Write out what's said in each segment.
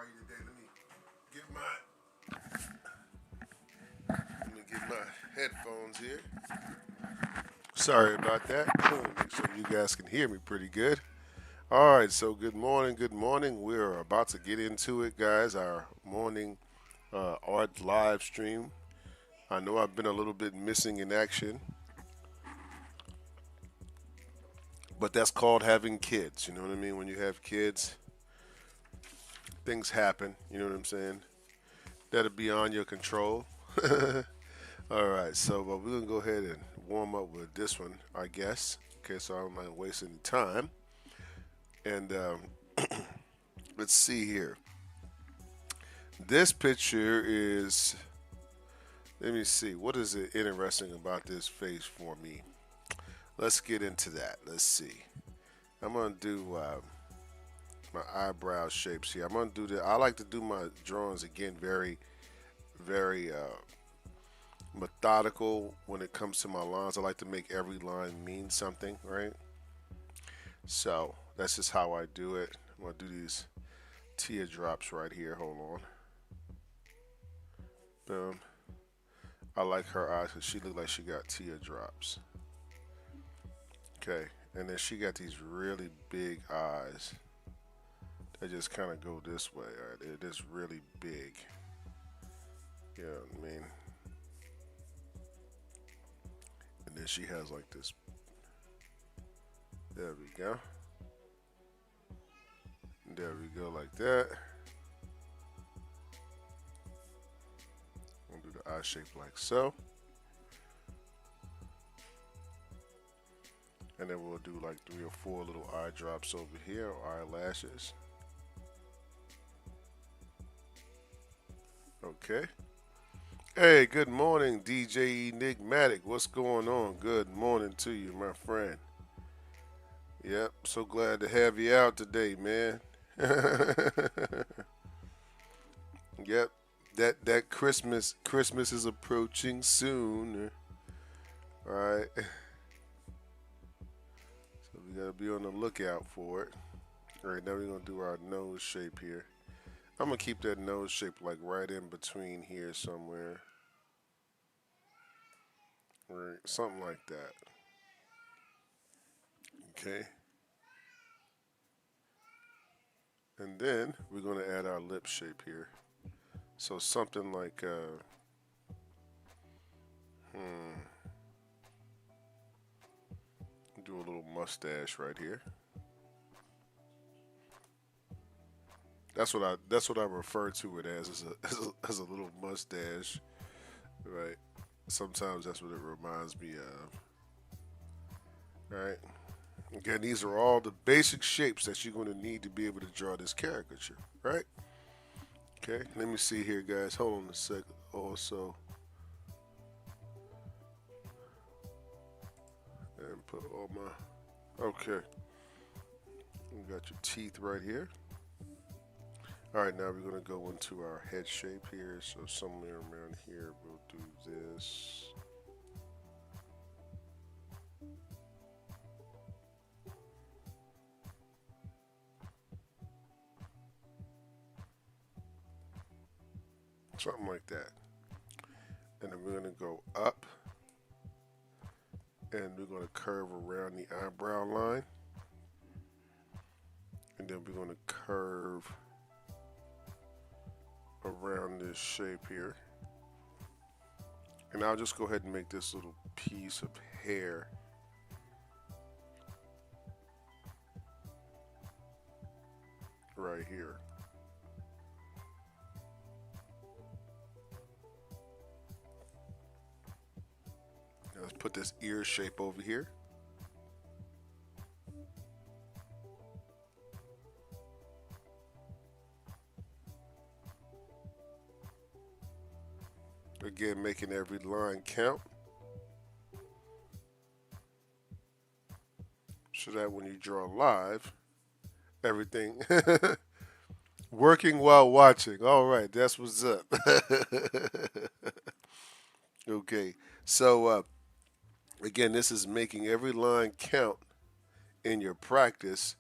you today? Let me get my headphones here. Sorry about that. Make sure you guys can hear me pretty good. All right, so good morning, good morning. We're about to get into it, guys. Our morning art live stream. I know I've been a little bit missing in action, but that's called having kids. You know what I mean? When you have kids, things happen. You know what I'm saying? That are beyond your control. All right, so we're gonna go ahead and warm up with this one, I guess. Okay, so I don't mind wasting any time. And let's see here. This picture is. Let me see. What is it interesting about this face for me? Let's get into that. Let's see. I'm gonna do my eyebrow shapes here. I'm gonna do the. I like to do my drawings again very, very methodical when it comes to my lines. I like to make every line mean something, right? So that's just how I do it. I'm gonna do these teardrops right here. Hold on. Boom. I like her eyes because she looked like she got teardrops. Okay. And then she got these really big eyes. They just kind of go this way. All right. They're just really big. You know what I mean? And then she has like this. There we go. There we go, like that. We'll do the eye shape like so. And then we'll do like 3 or 4 little eye drops over here, or eyelashes. Okay. Hey, good morning, DJ Enigmatic. What's going on? Good morning to you, my friend. Yep, so glad to have you out today, man. Yep, that Christmas is approaching soon. All right. So we gotta be on the lookout for it. All right, now we're gonna do our nose shape here. I'm gonna keep that nose shape like right in between here somewhere. Or something like that. Okay. And then we're gonna add our lip shape here. So something like do a little mustache right here. That's what I refer to it as as a little mustache, right? Sometimes that's what it reminds me of. Right. Again, these are all the basic shapes that you're going to need to be able to draw this caricature, right? Okay, let me see here, guys. Hold on a sec. Also, and put all my. Okay, we got your teeth right here. All right, now we're going to go into our head shape here. So somewhere around here, we'll do this. Something like that. And then we're going to go up. And we're going to curve around the eyebrow line. And then we're going to curve around this shape here. And I'll just go ahead and make this little piece of hair right here. Now let's put this ear shape over here. Again, making every line count. So that when you draw live, everything working while watching. All right, that's what's up. Okay, so again, this is making every line count in your practice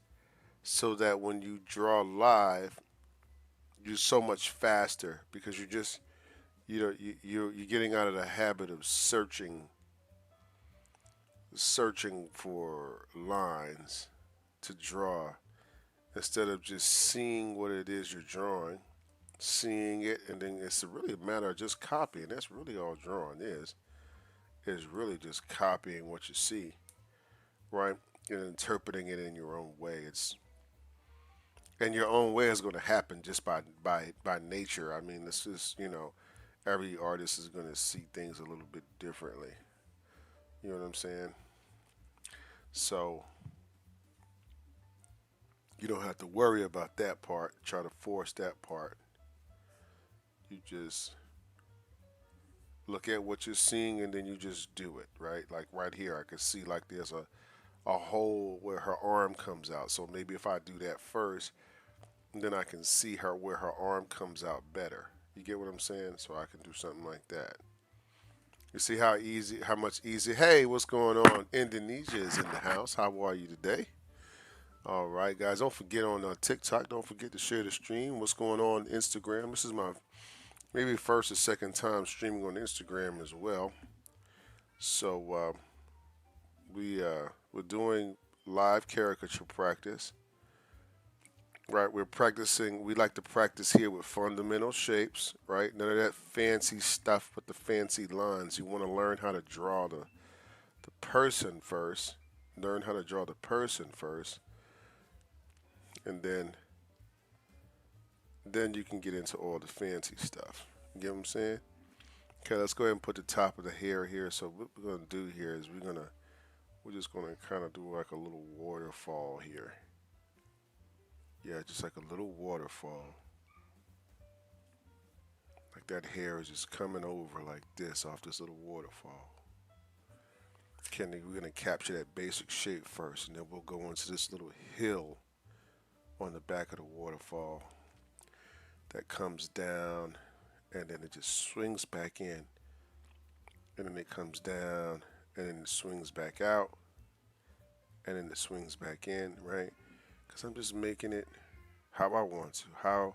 so that when you draw live, you're so much faster because you're getting out of the habit of searching for lines to draw instead of just seeing what it is you're drawing, seeing it, and then it's really a matter of just copying. That's really all drawing is really just copying what you see, right? And interpreting it in your own way. And your own way is going to happen just by nature. I mean, this is every artist is going to see things a little bit differently. You know what I'm saying? So you don't have to worry about that part. Try to force that part. You just look at what you're seeing and then you just do it, right? Like right here, I can see like there's a hole where her arm comes out. So maybe if I do that first, then I can see her where her arm comes out better. You get what I'm saying? So I can do something like that. You see how much easier. Hey, what's going on? Indonesia is in the house. How are you today? All right, guys. Don't forget on TikTok. Don't forget to share the stream. What's going on Instagram? This is my maybe first or second time streaming on Instagram as well. So we're doing live caricature practice. Right, we're practicing. We like to practice here with fundamental shapes. Right, none of that fancy stuff with the fancy lines. You want to learn how to draw the person first. Learn how to draw the person first, and then you can get into all the fancy stuff. You get what I'm saying? Okay, let's go ahead and put the top of the hair here. So what we're gonna do here is we're just gonna kind of do like a little waterfall here. Yeah, just like a little waterfall. Like that hair is just coming over like this off this little waterfall. Okay, we're gonna capture that basic shape first, and then we'll go into this little hill on the back of the waterfall that comes down, and then it just swings back in, and then it comes down, and then it swings back out, and then it swings back in, right? Because I'm just making it how I want to,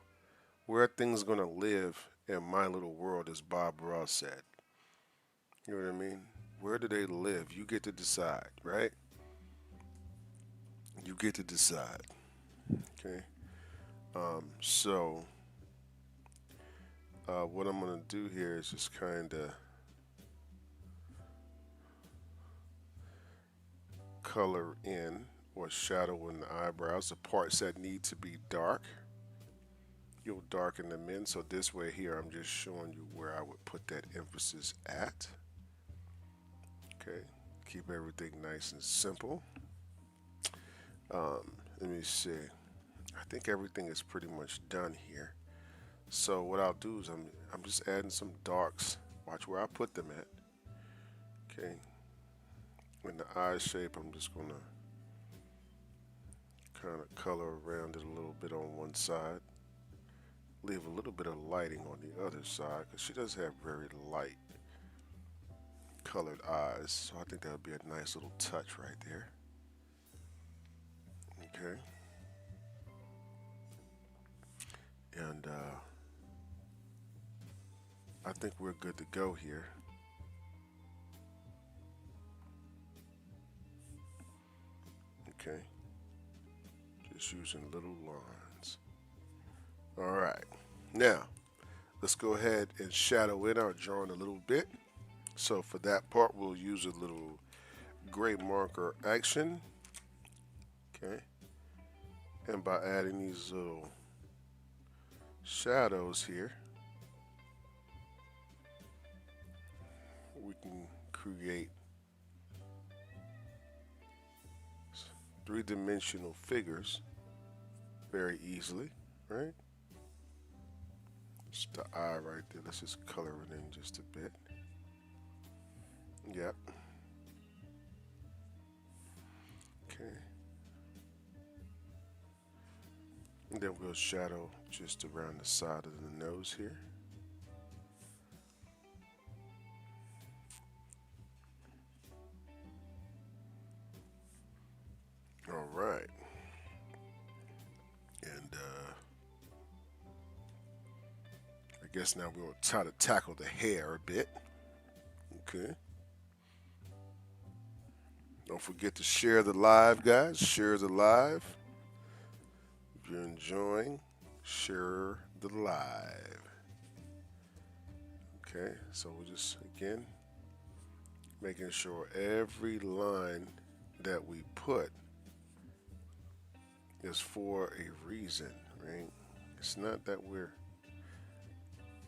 where things gonna live in my little world, as Bob Ross said. You know what I mean? Where do they live? You get to decide, right? You get to decide. Okay. So what I'm gonna do here is just kind of color in or shadow in the eyebrows, the parts that need to be dark. You'll darken them in. So this way here, I'm just showing you where I would put that emphasis at. Okay, keep everything nice and simple. Let me see. I think everything is pretty much done here. So what I'll do is I'm just adding some darks. Watch where I put them at. Okay. In the eye shape, I'm just gonna kind of color around it a little bit on one side. Leave a little bit of lighting on the other side because she does have very light colored eyes. So I think that would be a nice little touch right there. Okay. And I think we're good to go here. Okay. Just using little lines. All right. Now, let's go ahead and shadow in our drawing a little bit. So for that part, we'll use a little gray marker action. Okay. And by adding these little shadows here, we can create three-dimensional figures very easily, right? Just the eye right there. Let's just color it in just a bit. Yep. Okay. And then we'll shadow just around the side of the nose here. All right. And guess now we're going to try to tackle the hair a bit. Okay. Don't forget to share the live, guys. Share the live. If you're enjoying, share the live. Okay, so we're just, again, making sure every line that we put is for a reason, right? It's not that we're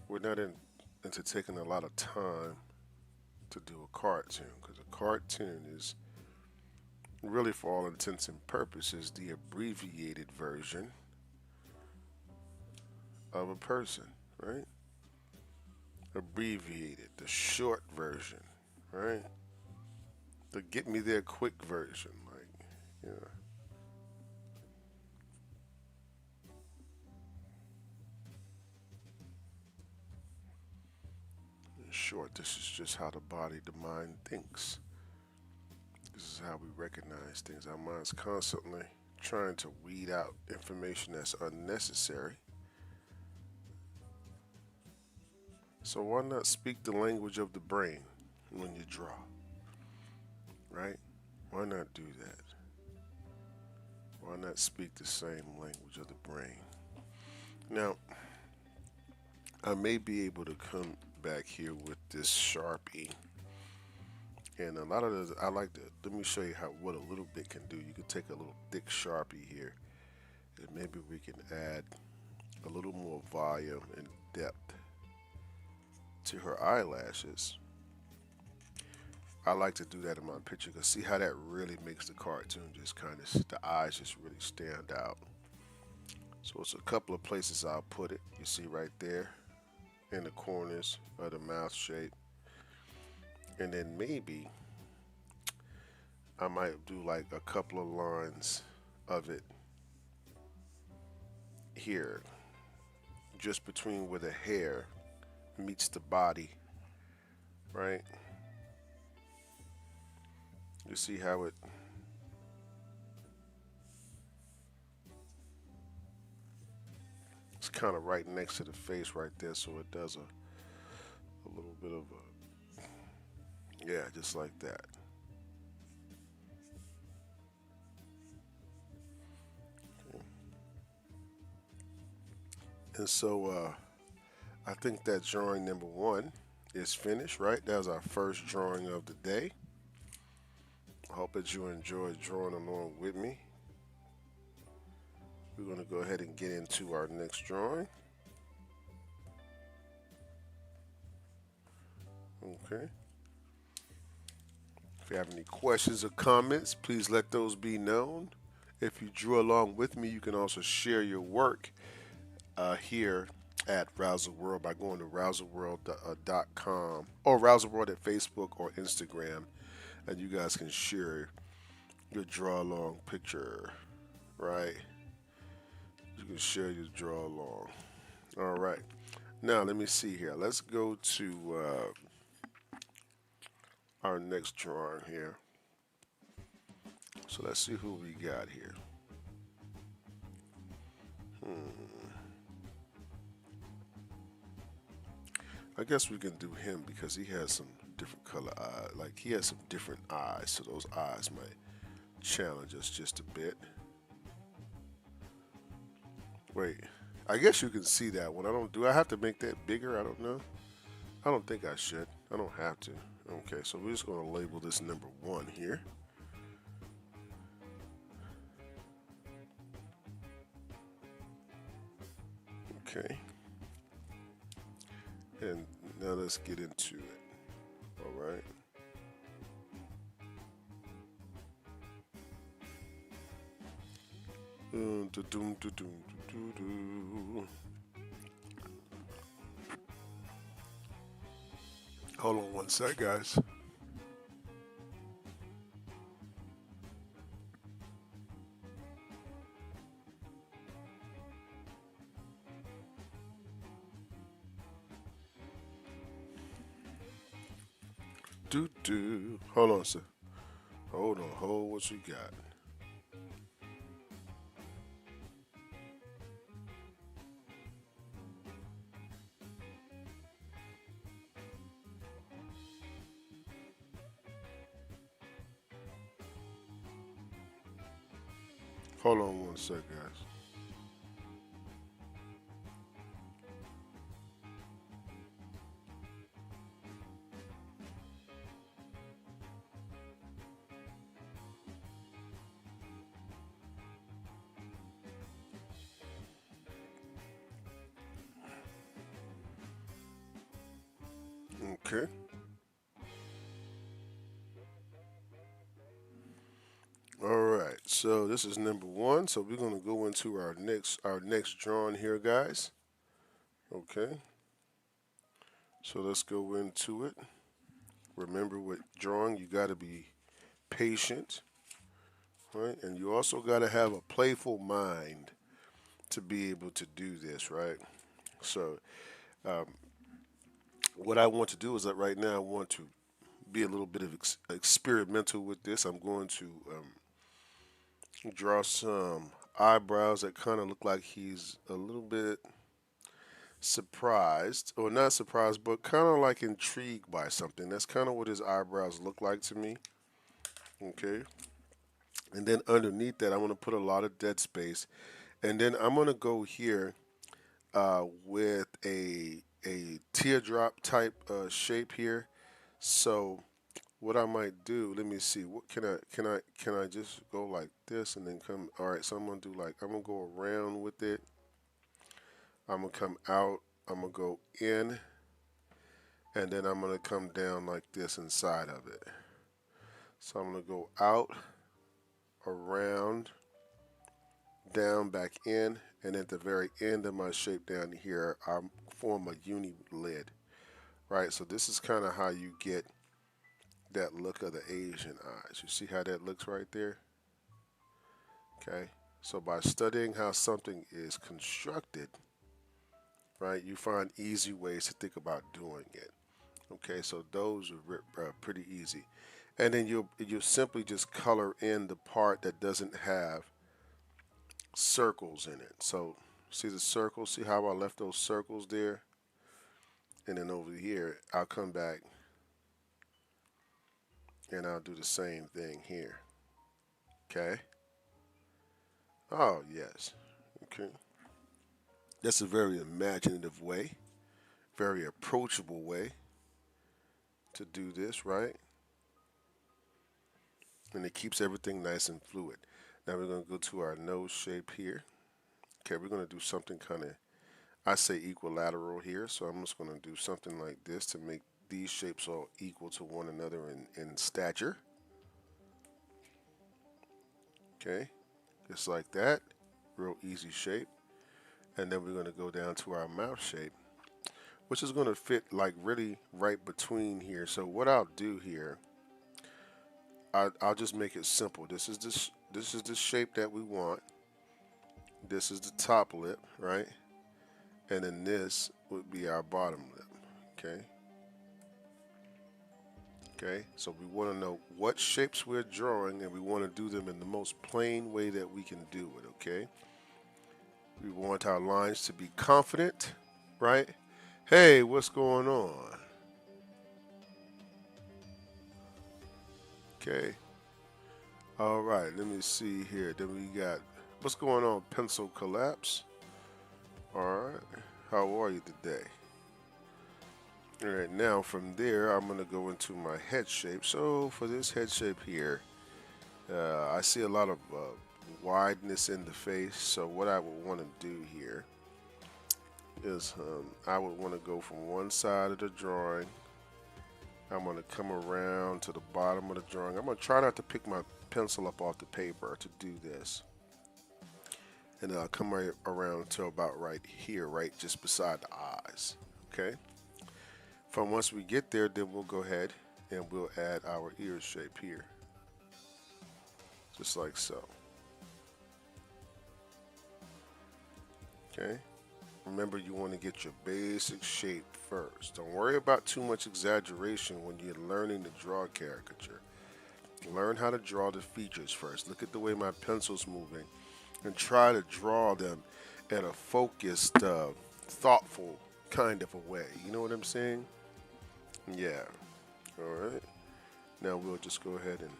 not into taking a lot of time to do a cartoon, because a cartoon is really, for all intents and purposes, the abbreviated version of a person, right? Abbreviated, the short version, right? The get me there quick version, like, you know. In short, this is just how the body, the mind thinks. This is how we recognize things. Our mind's constantly trying to weed out information that's unnecessary. So why not speak the language of the brain when you draw, right? Why not do that? Why not speak the same language of the brain? Now, I may be able to come back here with this Sharpie. And a lot of this, I like to, let me show you what a little bit can do. You can take a little thick Sharpie here, and maybe we can add a little more volume and depth to her eyelashes. I like to do that in my picture, because see how that really makes the cartoon just kind of, the eyes just really stand out. So it's a couple of places I'll put it. You see right there in the corners of the mouth shape. And then maybe I might do like a couple of lines of it here, just between where the hair meets the body, right? You see how it's kind of right next to the face right there, so it does a little bit of a, yeah, just like that. Okay. And so I think that drawing number one is finished, right? That was our first drawing of the day. I hope that you enjoyed drawing along with me. We're going to go ahead and get into our next drawing. Okay. If you have any questions or comments, please let those be known. If you drew along with me, you can also share your work here at Rouser World by going to rouserworld.com or Rouser World at Facebook or Instagram, and you guys can share your draw along picture, right? You can share your draw along. All right. Now let me see here. Let's go to our next drawing here. So let's see who we got here. I guess we can do him because he has some different color eyes. Like, he has some different eyes, so those eyes might challenge us just a bit. Wait, I guess you can see that one. Do I have to make that bigger? I don't know. I don't think I should. I don't have to. Okay, so we're just going to label this number one here. Okay. And now let's get into it. All right. Hold on one sec, guys. Hold on, sir. Hold on. Hold what you got. Hold on one sec, guys. Okay. All right. So this is number one. So we're gonna go into our next drawing here, guys. Okay. So let's go into it. Remember, with drawing, you got to be patient, right? And you also got to have a playful mind to be able to do this, right? So what I want to do is that right now I want to be a little bit of experimental with this. I'm going to draw some eyebrows that kind of look like he's a little bit surprised, or not surprised, but kind of like intrigued by something. That's kind of what his eyebrows look like to me. Okay. And then underneath that, I'm going to put a lot of dead space. And then I'm going to go here with a teardrop type shape here. So what I might do, let me see. What can I just go like this and then come? All right. So I'm gonna do like, I'm gonna go around with it. I'm gonna come out. I'm gonna go in, and then I'm gonna come down like this inside of it. So I'm gonna go out, around, down, back in, and at the very end of my shape down here, I form a uni lid. Right. So this is kind of how you get that look of the Asian eyes. You see how that looks right there? Okay. So by studying how something is constructed, right, you find easy ways to think about doing it. Okay. So those are pretty easy. And then you'll simply just color in the part that doesn't have circles in it. So see the circles, see how I left those circles there? And then over here, I'll come back and I'll do the same thing here. Okay. Oh, yes. Okay. That's a very imaginative way, very approachable way to do this, right? And it keeps everything nice and fluid. Now we're going to go to our nose shape here. Okay, we're going to do something kind of, I say equilateral here. So I'm just going to do something like this to make these shapes all equal to one another in stature. Okay, just like that. Real easy shape. And then we're going to go down to our mouth shape, which is going to fit like really right between here. So what I'll do here, I'll just make it simple. This is the shape that we want. This is the top lip, right? And then this would be our bottom lip. Okay. Okay. So we want to know what shapes we're drawing, and we want to do them in the most plain way that we can do it. Okay. We want our lines to be confident, right? Hey, what's going on? Okay. All right, let me see here. Then we got, what's going on? Pencil collapse. All right. How are you today? All right, now from there, I'm going to go into my head shape. So for this head shape here, I see a lot of wideness in the face. So what I would want to do here is I would want to go from one side of the drawing. I'm going to come around to the bottom of the drawing. I'm going to try not to pick my pencil up off the paper to do this. And then I'll come right around to about right here, right just beside the eyes. Okay. From once we get there, then we'll go ahead and we'll add our ear shape here. Just like so. Okay. Remember, you want to get your basic shape first. Don't worry about too much exaggeration when you're learning to draw caricature. Learn how to draw the features first. Look at the way my pencil's moving and try to draw them in a focused, thoughtful kind of a way. You know what I'm saying? Yeah. All right. Now we'll just go ahead and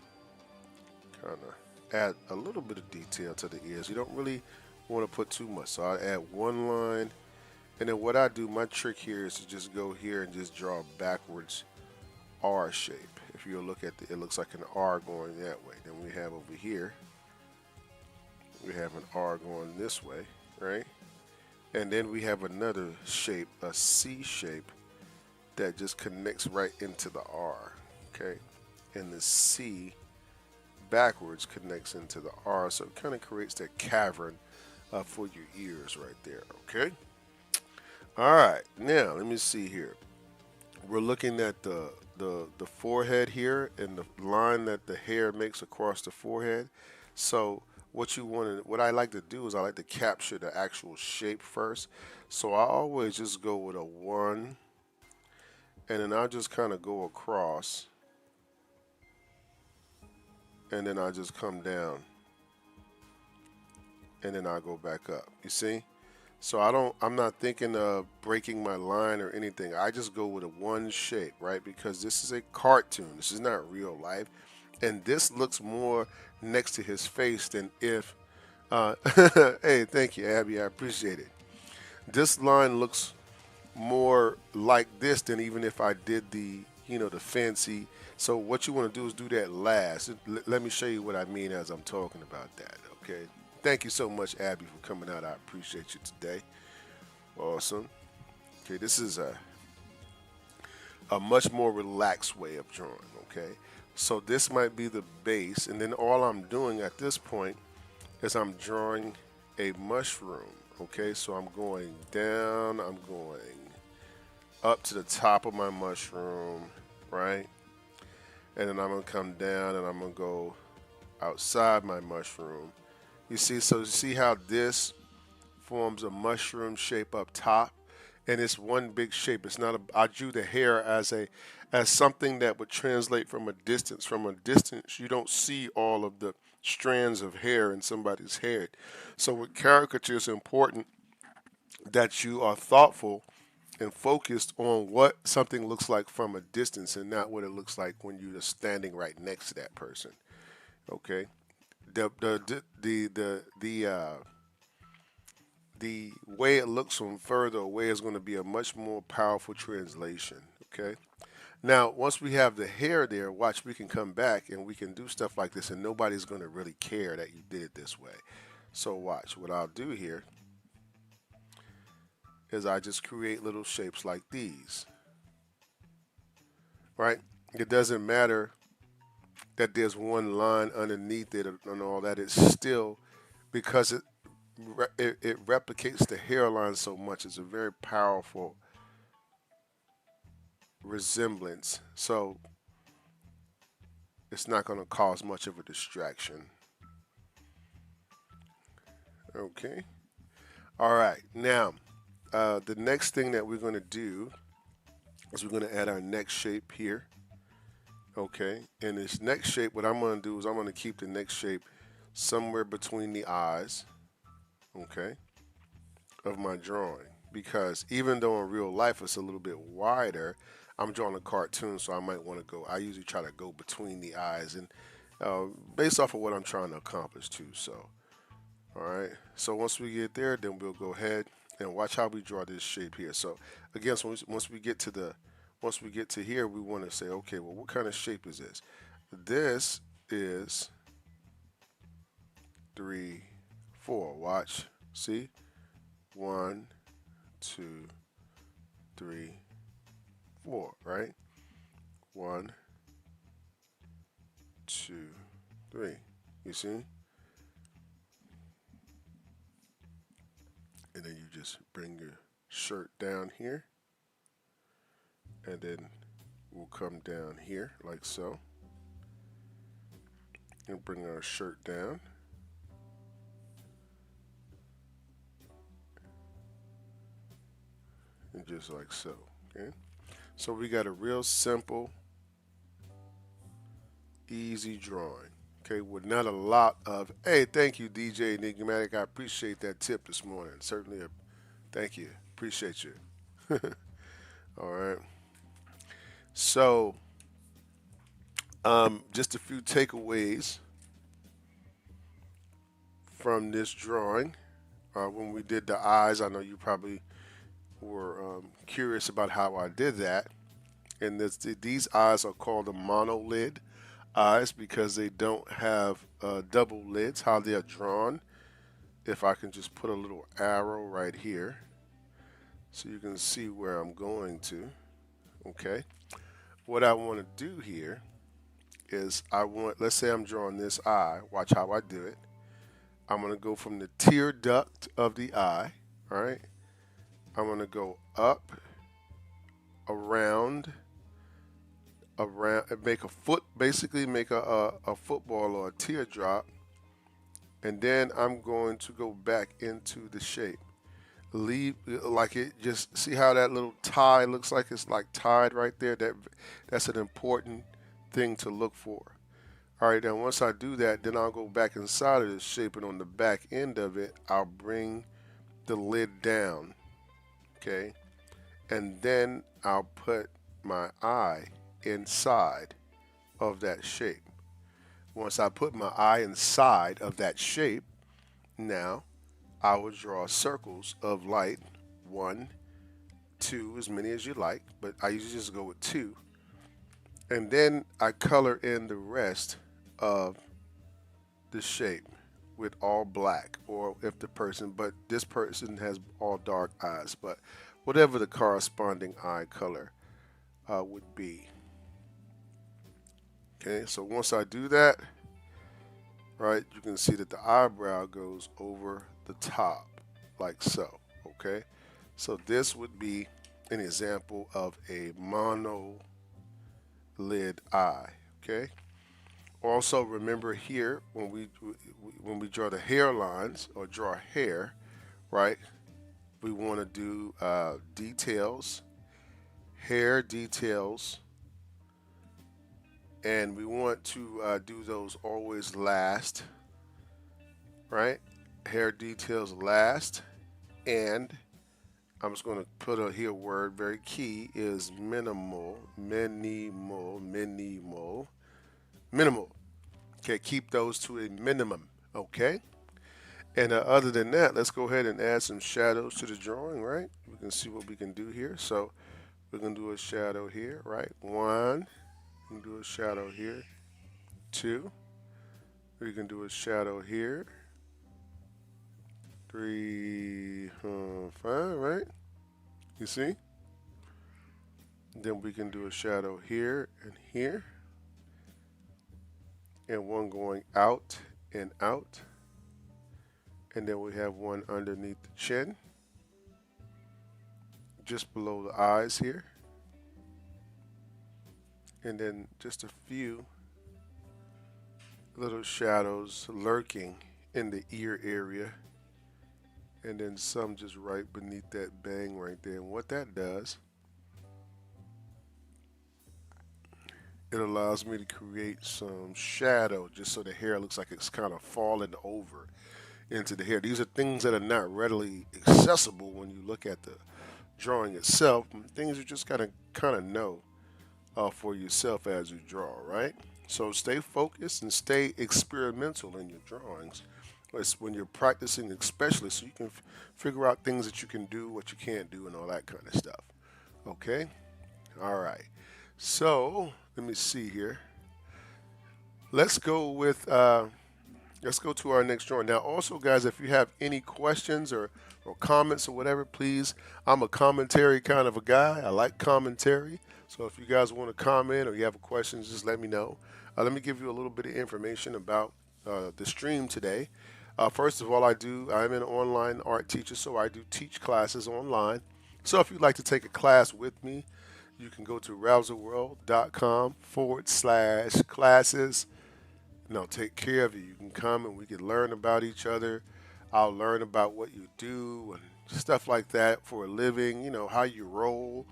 kind of add a little bit of detail to the ears. You don't really want to put too much. So I add one line, and then what I do, my trick here is to just go here and just draw a backwards R shape. If you look at it looks like an R going that way. Then we have over here, we have an R going this way, right? And then we have another shape, a C shape, that just connects right into the R, okay? And the C backwards connects into the R, so it kind of creates that cavern for your ears right there, okay? All right, now let me see here. We're looking at the forehead here and the line that the hair makes across the forehead. So what I like to do is I like to capture the actual shape first. So I always just go with a 1, and then I'll just kind of go across, and then I just come down, and then I go back up. You see? So I'm not thinking of breaking my line or anything. I just go with a 1 shape, right? Because this is a cartoon. This is not real life. And this looks more next to his face than if, hey, thank you, Abby. I appreciate it. This line looks more like this than even if I did the fancy. So what you want to do is do that last. Let me show you what I mean as I'm talking about that, okay? Thank you so much, Abby, for coming out. I appreciate you today. Awesome. Okay, this is a much more relaxed way of drawing, okay? So this might be the base, and then all I'm doing at this point is I'm drawing a mushroom, okay? So I'm going down, I'm going up to the top of my mushroom, right? And then I'm gonna come down and I'm gonna go outside my mushroom. You see, so you see how this forms a mushroom shape up top, and it's one big shape. It's not a. I drew the hair as something that would translate from a distance. From a distance, you don't see all of the strands of hair in somebody's head. So with caricature, it's important that you are thoughtful and focused on what something looks like from a distance and not what it looks like when you're standing right next to that person. Okay. The way it looks from further away is going to be a much more powerful translation. Okay. Now, once we have the hair there, watch, we can come back and we can do stuff like this, and nobody's going to really care that you did it this way. So watch, what I'll do here is I just create little shapes like these, right? It doesn't matter that there's one line underneath it and all that. It's still because it replicates the hairline so much. It's a very powerful resemblance. So it's not going to cause much of a distraction. Okay. All right. Now, the next thing that we're going to do is we're going to add our next shape here. Okay. And this next shape, what I'm going to do is I'm going to keep the next shape somewhere between the eyes, okay, of my drawing. Because even though in real life it's a little bit wider, I'm drawing a cartoon, so I might want to go. I usually try to go between the eyes, and based off of what I'm trying to accomplish too. So, all right. So once we get there, then we'll go ahead and watch how we draw this shape here. So again, so once we get to here, we want to say, okay, well, what kind of shape is this? This is 3, 4. Watch. See? 1, 2, 3, 4, right? 1, 2, 3. You see? And then you just bring your shirt down here. And then we'll come down here like so. And bring our shirt down. And just like so. Okay? So we got a real simple, easy drawing. Okay, with not a lot of, hey, thank you, DJ Enigmatic. I appreciate that tip this morning. Certainly, thank you. Appreciate you. All right. So, just a few takeaways from this drawing. When we did the eyes, I know you probably were curious about how I did that. And these eyes are called the monolid eyes because they don't have double lids. How they are drawn, if I can just put a little arrow right here so you can see where I'm going to. Okay. What I want to do here is let's say I'm drawing this eye. Watch how I do it. I'm going to go from the tear duct of the eye. All right. I'm going to go up, around, make a foot, basically make a football or a teardrop, and then I'm going to go back into the shape. Leave like it. Just see how that little tie looks like it's like tied right there. That's an important thing to look for. All right, then once I do that, then I'll go back inside of this shape, and on the back end of it, I'll bring the lid down. Okay, and then I'll put my eye inside of that shape. Once I put my eye inside of that shape, now I will draw circles of light, 1, 2, as many as you like, but I usually just go with 2. And then I color in the rest of the shape with all black, or if but this person has all dark eyes, but whatever the corresponding eye color would be. Okay, so once I do that, right, you can see that the eyebrow goes over the top like so. Okay, so this would be an example of a monolid eye. Okay, also remember here when we draw the hairlines or draw hair, right, we want to do details, hair details, and we want to do those always last, right? Hair details last, and I'm just going to put a here word very key is minimal. Okay, keep those to a minimum. Okay, and other than that, let's go ahead and add some shadows to the drawing. Right, we can see what we can do here. So we're gonna do a shadow here. Right, 1. We can do a shadow here. 2. We can do a shadow here. 3, 5, right? You see? Then we can do a shadow here and here. And one going out and out. And then we have one underneath the chin. Just below the eyes here. And then just a few little shadows lurking in the ear area. And then some just right beneath that bang right there. And what that does, it allows me to create some shadow just so the hair looks like it's kind of falling over into the hair. These are things that are not readily accessible when you look at the drawing itself. Things you just kind of know for yourself as you draw, right? So stay focused and stay experimental in your drawings. It's when you're practicing, especially, so you can figure out things that you can do, what you can't do, and all that kind of stuff. Okay? All right. So let me see here. Let's go with let's go to our next drawing. Now, also, guys, if you have any questions or comments or whatever, please. I'm a commentary kind of a guy. I like commentary. So if you guys want to comment or you have questions, just let me know. Let me give you a little bit of information about the stream today. First of all, I'm an online art teacher, so I do teach classes online. So if you'd like to take a class with me, you can go to rouserworld.com/classes. And I'll take care of you. You can come and we can learn about each other. I'll learn about what you do and stuff like that for a living, how you roll.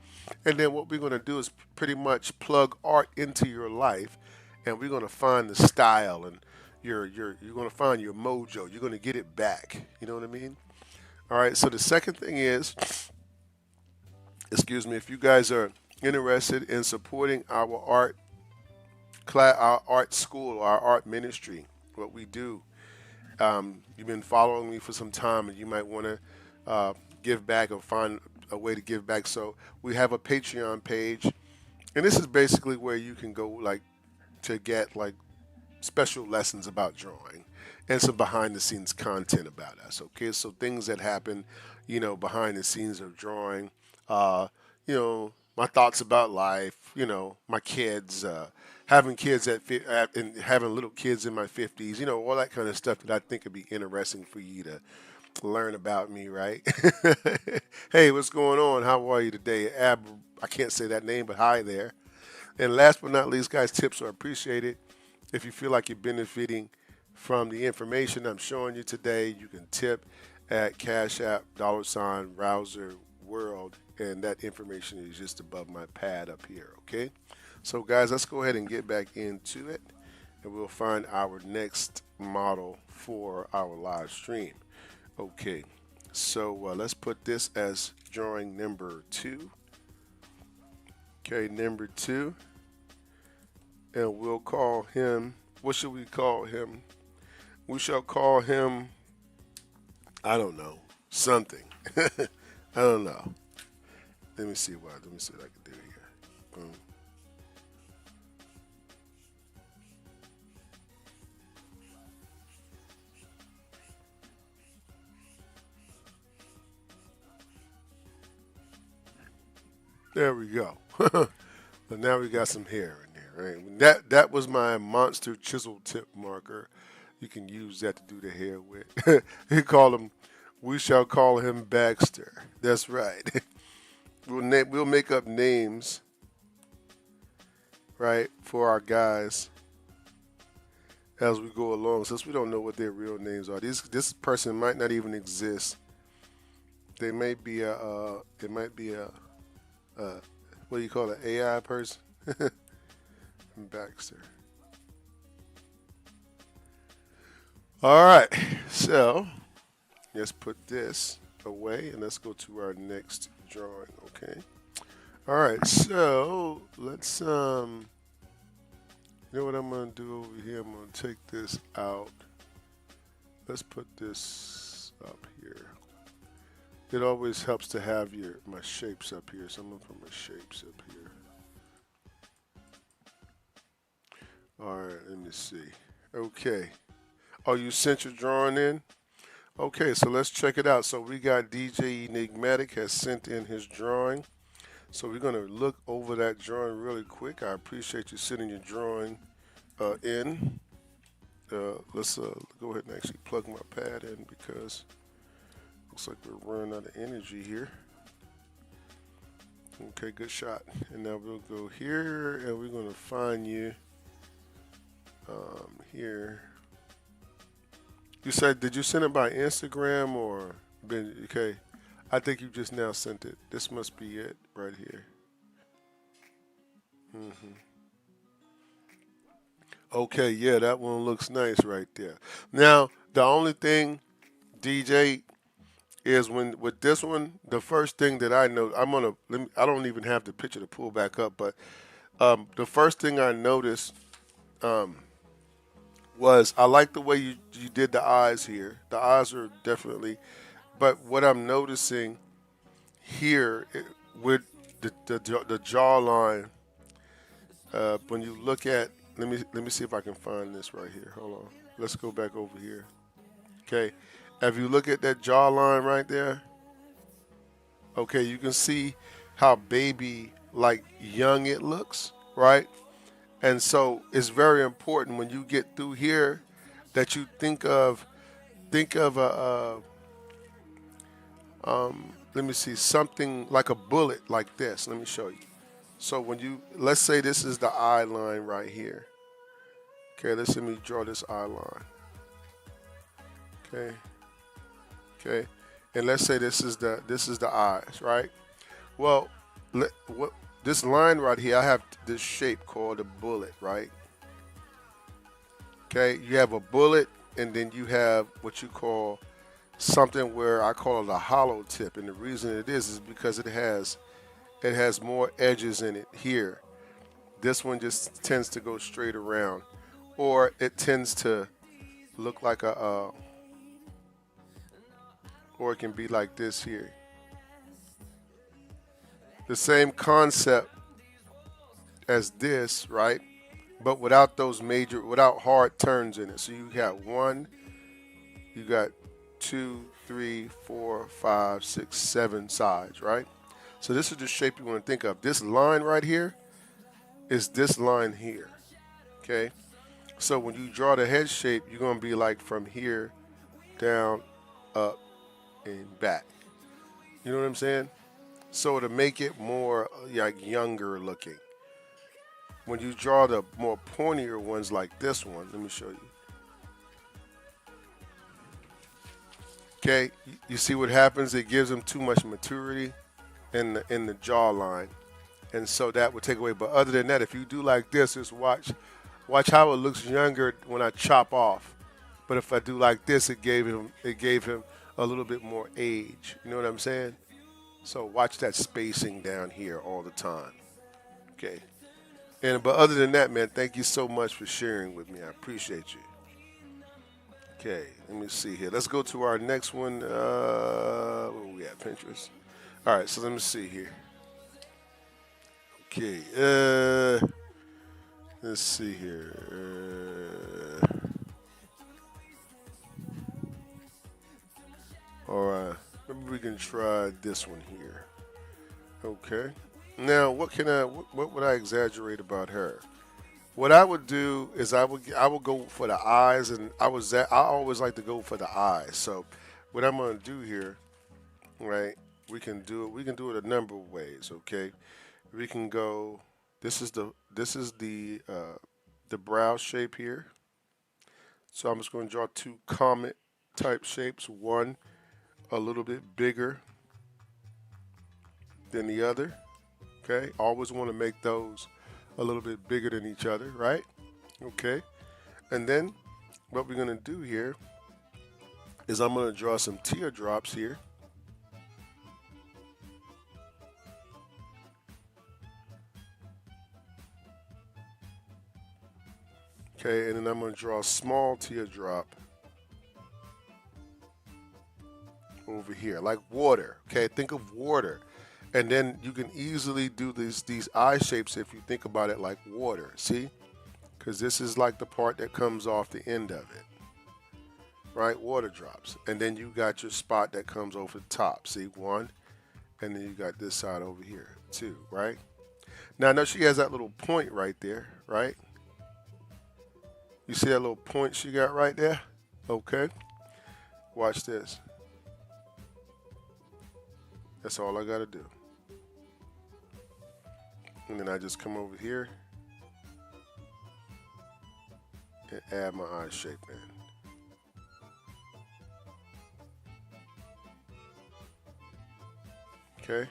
And then what we're going to do is pretty much plug art into your life, and we're going to find the style, and you're going to find your mojo. You're going to get it back. You know what I mean? All right, so the second thing is, if you guys are interested in supporting our art class, our art school, our art ministry, what we do, You've been following me for some time, and you might want to give back or find a way to give back. So we have a Patreon page, and this is basically where you can go like to get like special lessons about drawing and some behind the scenes content about us. Okay, so things that happen, behind the scenes of drawing, uh, my thoughts about life, my kids, having kids and having little kids in my 50s, all that kind of stuff that I think would be interesting for you to learn about me, right? Hey, what's going on? How are you today? I can't say that name, but hi there. And last but not least, guys, tips are appreciated. If you feel like you're benefiting from the information I'm showing you today, you can tip at Cash App $Rouser World, and that information is just above my pad up here. Okay, so guys, let's go ahead and get back into it, and we'll find our next model for our live stream. Okay, so let's put this as drawing number 2. Okay, number 2. And we'll call him, what should we call him? We shall call him, I don't know, something. I don't know. Let me see what I can do here. Boom. There we go. But now we got some hair in there, right? That was my monster chisel tip marker. You can use that to do the hair with. We shall call him Baxter. That's right. We'll make up names, right, for our guys as we go along, since we don't know what their real names are. This person might not even exist. They might be what do you call it, AI person? Baxter. All right, so let's put this away and let's go to our next drawing. Okay. All right, so let's you know what I'm gonna do over here? I'm gonna take this out. Let's put this up here. It always helps to have my shapes up here. So I'm gonna put my shapes up here. All right, let me see. Okay. Oh, you sent your drawing in? Okay, so let's check it out. So we got DJ Enigmatic has sent in his drawing. So we're gonna look over that drawing really quick. I appreciate you sending your drawing in. Let's go ahead and actually plug my pad in because looks like we're running out of energy here. Okay, good shot. And now we'll go here and we're gonna find you here. You said, did you send it by Instagram or okay? I think you just now sent it. This must be it right here. Okay, yeah, that one looks nice right there. Now, the only thing, DJ, is when with this one, the first thing that I know, I don't even have the picture to pull back up, but the first thing I noticed was I like the way you did the eyes here. The eyes are definitely, but what I'm noticing here with the jawline, when you look at, let me see if I can find this right here. Hold on, let's go back over here. Okay, if you look at that jawline right there, okay, you can see how baby like young it looks, right? And so it's very important when you get through here that you think of let me see, something like a bullet like this. Let me show you. So let's say this is the eye line right here. Okay, let me draw this eye line. Okay, okay, and let's say this is the eyes, right? Well, this line right here, I have this shape called a bullet, right? Okay, you have a bullet, and then you have what you call something where I call it a hollow tip, and the reason it is because it has more edges in it here. This one just tends to go straight around, or it tends to look like or it can be like this here. The same concept as this, right? But without those major, without hard turns in it. So you got one, you got two, three, four, five, six, seven sides, right? So this is the shape you want to think of. This line right here is this line here, okay? So when you draw the head shape, you're going to be like from here down, up, and back. You know what I'm saying? So to make it more like younger looking. When you draw the more pointier ones like this one, let me show you. Okay, you see what happens? It gives them too much maturity in the jawline, and so that would take away. But other than that, if you do like this, just watch how it looks younger when I chop off. But if I do like this, it gave him a little bit more age. You know what I'm saying? So watch that spacing down here all the time. Okay. And but other than that, man, thank you so much for sharing with me. I appreciate you. Okay, let me see here. Let's go to our next one. Where we at? Pinterest. All right, so let me see here. Okay, let's see here. All right, maybe we can try this one here. Okay. Now, what would I exaggerate about her? What I would do is I would go for the eyes, and I always like to go for the eyes. So, what I'm gonna do here, right? We can do it a number of ways. Okay, we can go. This is the brow shape here. So I'm just going to draw two comet type shapes. One a little bit bigger than the other. Okay, always want to make those a little bit bigger than each other, right? Okay, and then what we're going to do here is I'm going to draw some teardrops here. Okay, and then I'm going to draw a small teardrop over here, like water. Okay, think of water. And then you can easily do these eye shapes if you think about it like water. See? Because this is like the part that comes off the end of it. Right? Water drops. And then you got your spot that comes over the top. See? One. And then you got this side over here. Two. Right? Now, I know she has that little point right there. Right? You see that little point she got right there? Okay. Watch this. That's all I got to do. And then I just come over here and add my eye shape in. Okay.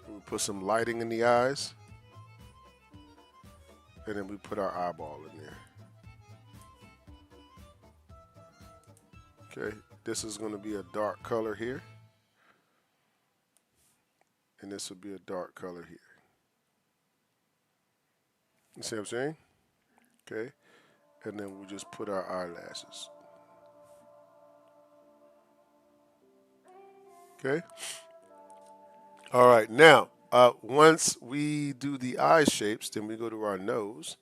We put some lighting in the eyes. And then we put our eyeball in there. Okay. This is going to be a dark color here. And this will be a dark color here. You see what I'm saying? Okay. And then we just put our eyelashes. Okay. All right. Now, once we do the eye shapes, then we go to our nose.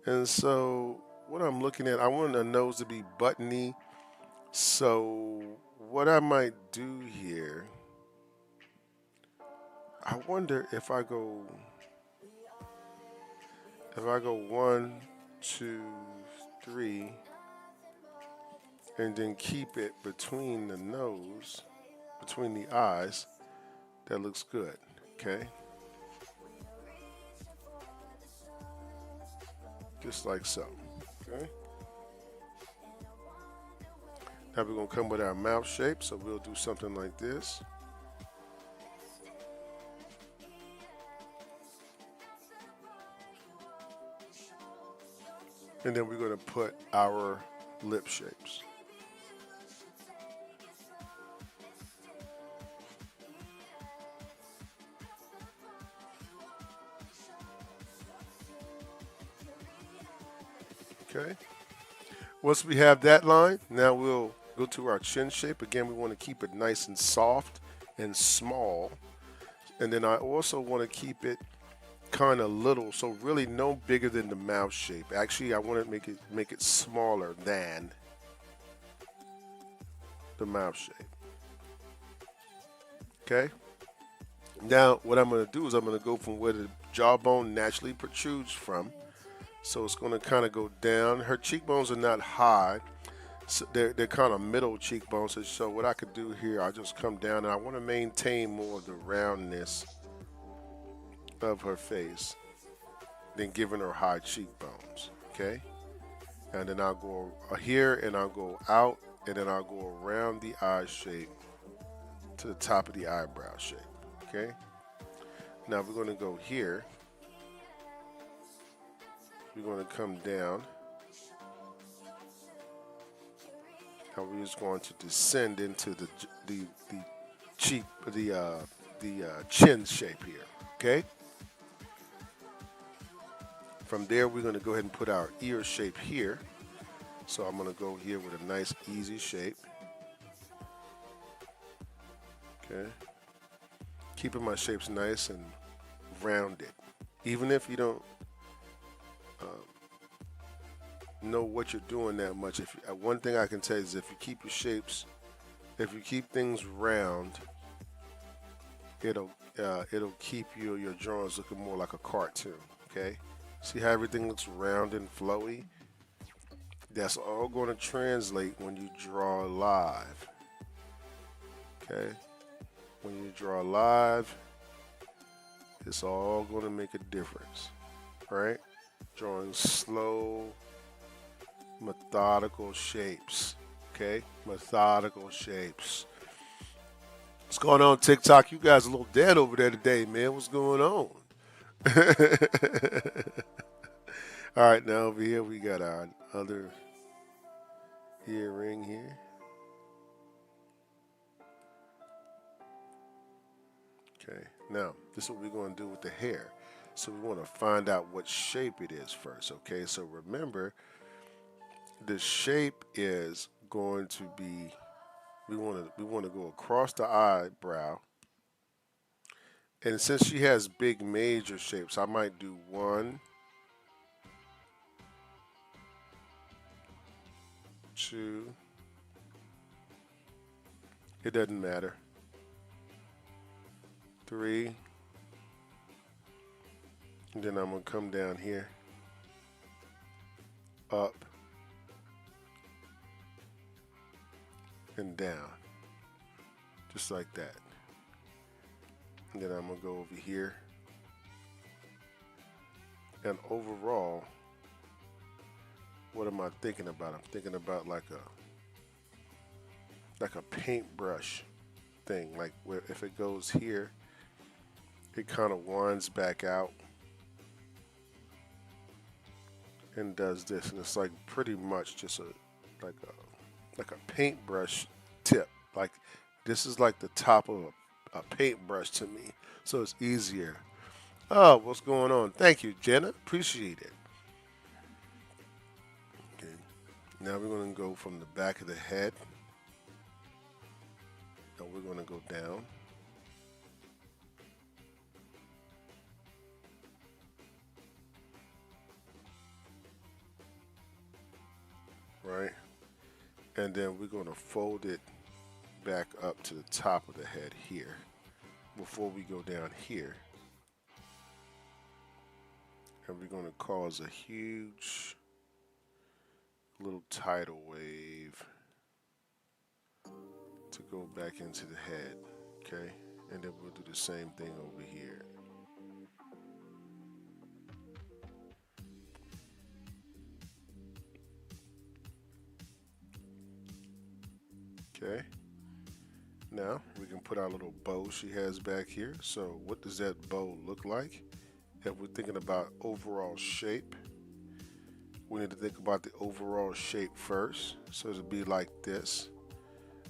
And so what I'm looking at, I want the nose to be buttony. So what I might do here, I wonder if I go 1, 2, 3, and then keep it between the nose, between the eyes, that looks good. Okay. Just like so. Okay. Now we're going to come with our mouth shape, so we'll do something like this. And then we're going to put our lip shapes. Okay. Once we have that line, now we'll Go to our chin shape. Again, we want to keep it nice and soft and small. And then I also want to keep it kind of little, so really no bigger than the mouth shape. Actually, I want to make it smaller than the mouth shape. Okay. Now, what I'm going to do is I'm going to go from where the jawbone naturally protrudes from. So it's going to kind of go down. Her cheekbones are not high. So they're kind of middle cheekbones. So what I could do here, I just come down and I want to maintain more of the roundness of her face than giving her high cheekbones. Okay. And then I'll go here and I'll go out and then I'll go around the eye shape to the top of the eyebrow shape. Okay. Now we're going to go here. We're going to come down. And we're just going to descend into the cheek, the chin shape here. Okay. From there, we're going to go ahead and put our ear shape here. So I'm going to go here with a nice, easy shape. Okay. Keeping my shapes nice and rounded. Even if you don't know what you're doing that much, if one thing I can tell you is if you keep your shapes, if you keep things round, it'll keep your drawings looking more like a cartoon. Okay. See how everything looks round and flowy? That's all going to translate when you draw live. Okay? When you draw live, it's all going to make a difference. Right? Drawing slow, methodical shapes. Okay? Methodical shapes. What's going on, TikTok? You guys are a little dead over there today, man. What's going on? All right, now over here we got our other earring here. Okay, now this is what we're going to do with the hair. So we want to find out what shape it is first. Okay, so remember the shape is going to be, we want to go across the eyebrow. And since she has big major shapes, I might do 1, 2, it doesn't matter, 3, and then I'm going to come down here, up, and down, just like that. And then I'm going to go over here, and overall, what am I thinking about? I'm thinking about like a paintbrush thing, like where if it goes here, it kind of winds back out and does this, and it's like pretty much just like a paintbrush tip. Like this is like the top of a paintbrush to me, so it's easier. Oh, what's going on? Thank you, Jenna. Appreciate it. Okay. Now we're going to go from the back of the head. And we're going to go down. Right? And then we're going to fold it back up to the top of the head here before we go down here. And we're going to cause a huge little tidal wave to go back into the head. Okay? And then we'll do the same thing over here. Okay. Now we can put our little bow she has back here. So what does that bow look like? If we're thinking about overall shape, we need to think about the overall shape first. So it'll be like this.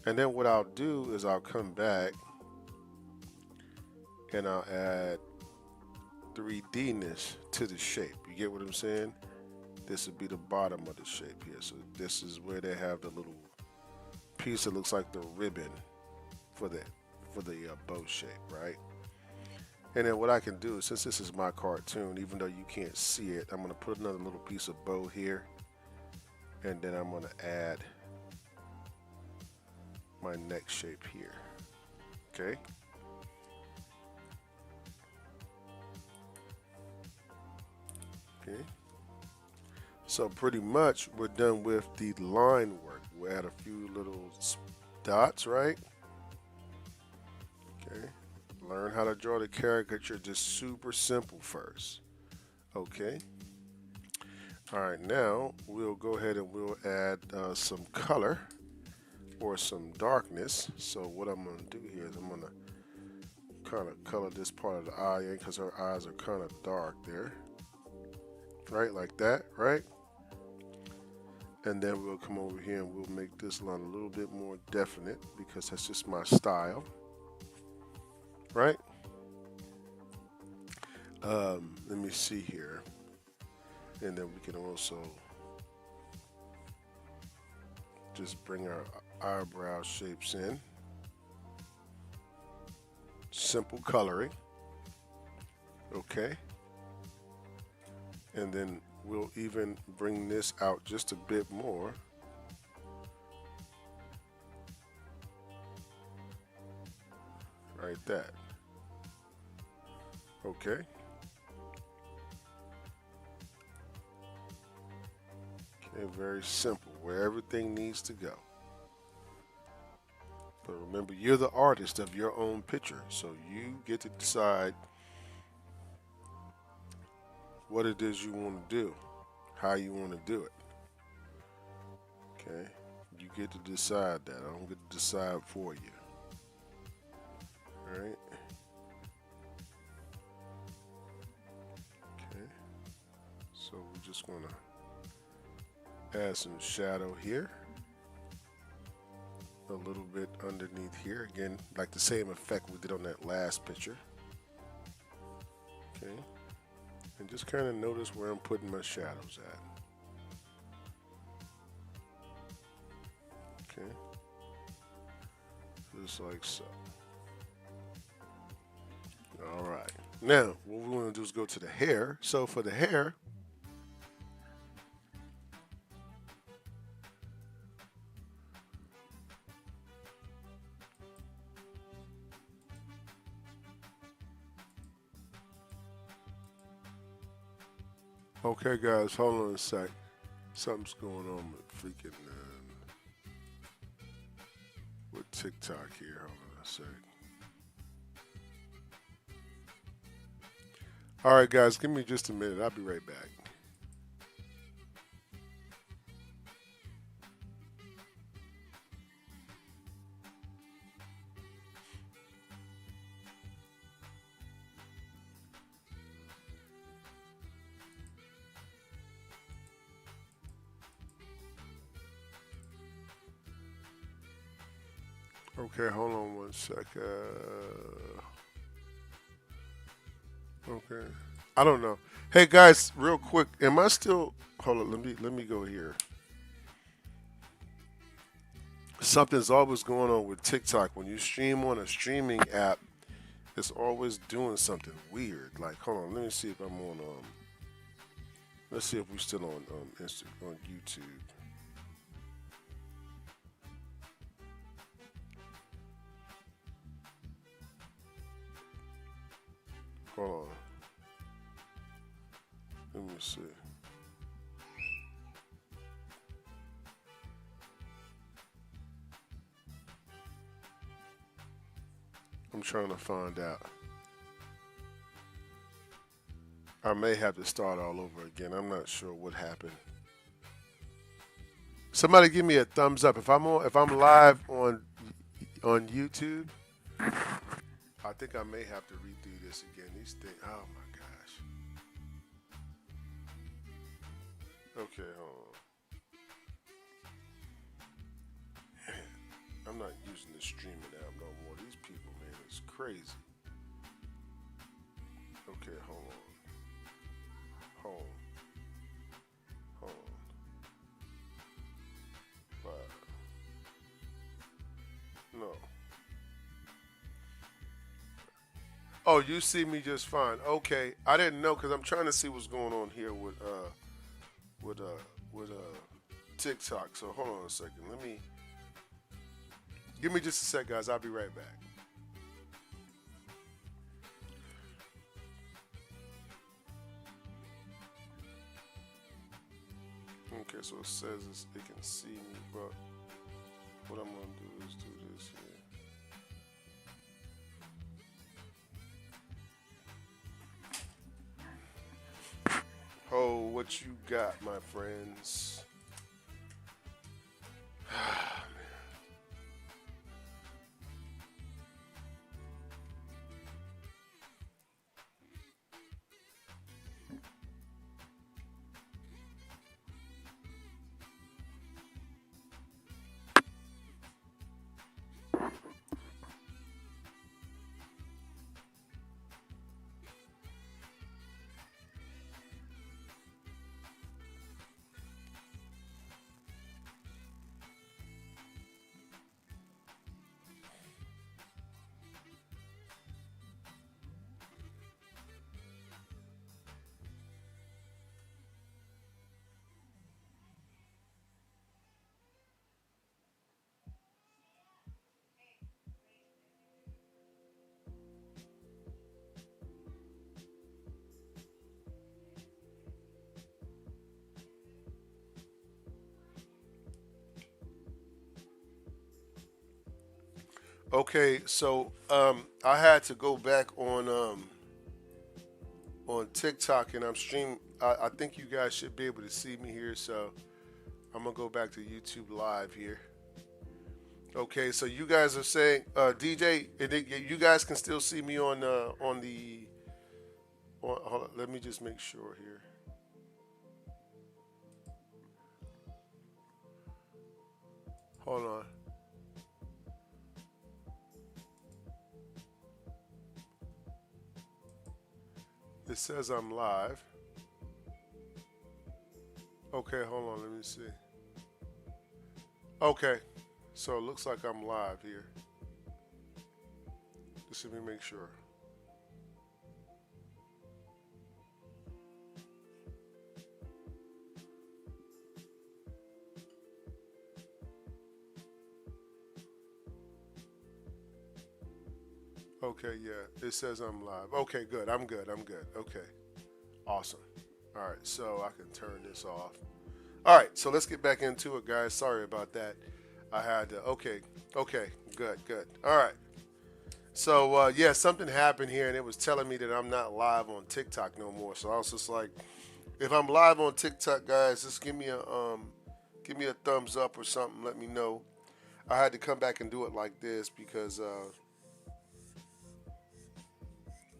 And then what I'll do is I'll come back and I'll add 3D-ness to the shape. You get what I'm saying? This would be the bottom of the shape here. So this is where they have the little piece that looks like the ribbon for the bow shape, right? And then what I can do, since this is my cartoon, even though you can't see it, I'm going to put another little piece of bow here, and then I'm going to add my neck shape here. Okay. Okay. So pretty much we're done with the line work. We'll add a few little dots, right? Okay. Learn how to draw the caricature just super simple first. Okay. All right, now we'll go ahead and we'll add some color or some darkness. So what I'm going to do here is I'm going to kind of color this part of the eye in because her eyes are kind of dark there. Right, like that, right? And then we'll come over here and we'll make this line a little bit more definite because that's just my style. Right? Let me see here. And then we can also just bring our eyebrow shapes in. Simple coloring. Okay. And then we'll even bring this out just a bit more. Like that. Okay. Okay, very simple, where everything needs to go. But remember, you're the artist of your own picture, so you get to decide what it is you want to do, how you want to do it. Okay? You get to decide that. I don't get to decide for you. All right? Okay. So we're just going to add some shadow here. A little bit underneath here. Again, like the same effect we did on that last picture. Okay. And just kind of notice where I'm putting my shadows at. Okay. Just like so. All right. Now, what we want to do is go to the hair. So for the hair, okay, guys, hold on a sec. Something's going on with freaking with TikTok here. Hold on a sec. All right, guys, give me just a minute. I'll be right back. Okay, hold on one second. Okay. I don't know. Hey guys, real quick, am I still hold on, let me go here. Something's always going on with TikTok. When you stream on a streaming app, it's always doing something weird. Like, hold on, let me see if I'm on let's see if we're still on on YouTube. Hold on. Let me see. I'm trying to find out. I may have to start all over again. I'm not sure what happened. Somebody give me a thumbs up if I'm live on YouTube. I think I may have to redo this again. These things. Oh my gosh. Okay, hold on. I'm not using the streaming app no more. These people, man, it's crazy. Okay, hold on. Hold on. Hold on. 5, Oh, you see me just fine. Okay, I didn't know because I'm trying to see what's going on here with TikTok. So hold on a second. Let me give me just a sec, guys. I'll be right back. Okay, so it says it can see me, but what I'm gonna do is do this here. Oh, what you got, my friends? Okay, so I had to go back on TikTok and I'm streaming. I think you guys should be able to see me here, so I'm gonna go back to YouTube Live here. Okay, so you guys are saying DJ, you guys can still see me on the. Hold on, let me just make sure here. Hold on. It says I'm live. Okay, hold on. Let me see. Okay, so it looks like I'm live here. Just let me make sure. Okay, yeah, it says I'm live. Okay, good. I'm good. I'm good. Okay, awesome. All right, so I can turn this off. All right, so let's get back into it, guys. Sorry about that. I had to. Okay, okay, good, good. All right. So yeah, something happened here, and it was telling me that I'm not live on TikTok no more. So I was just like, if I'm live on TikTok, guys, just give me a thumbs up or something. Let me know. I had to come back and do it like this because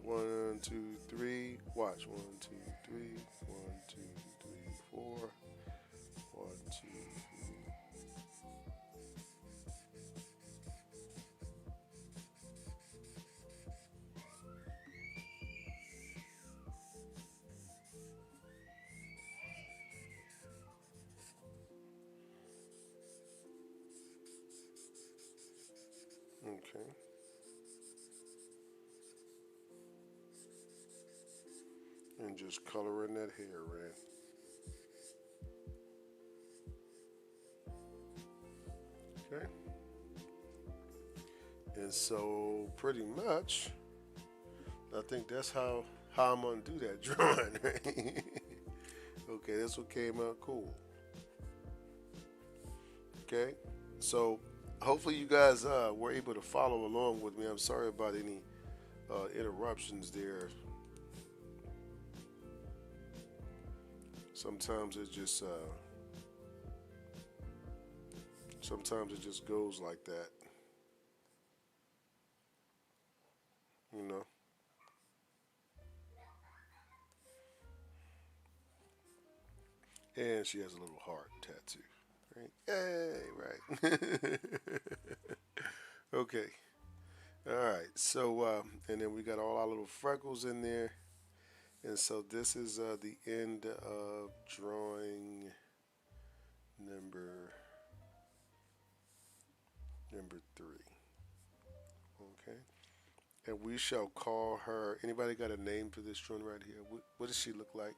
one, two, three. Watch. One, two, three. One, two, three, four. One, two, three. Okay. And just coloring that hair red. Okay. And so pretty much, I think that's how I'm gonna do that drawing. Right? Okay, that's what came out cool. Okay, so hopefully you guys were able to follow along with me. I'm sorry about any interruptions there. Sometimes it just sometimes it just goes like that, you know. And she has a little heart tattoo. Right? Yay! Right. Okay. All right. So and then we got all our little freckles in there. And so this is the end of drawing number number three. Okay. And we shall call her. Anybody got a name for this joint right here? What does she look like?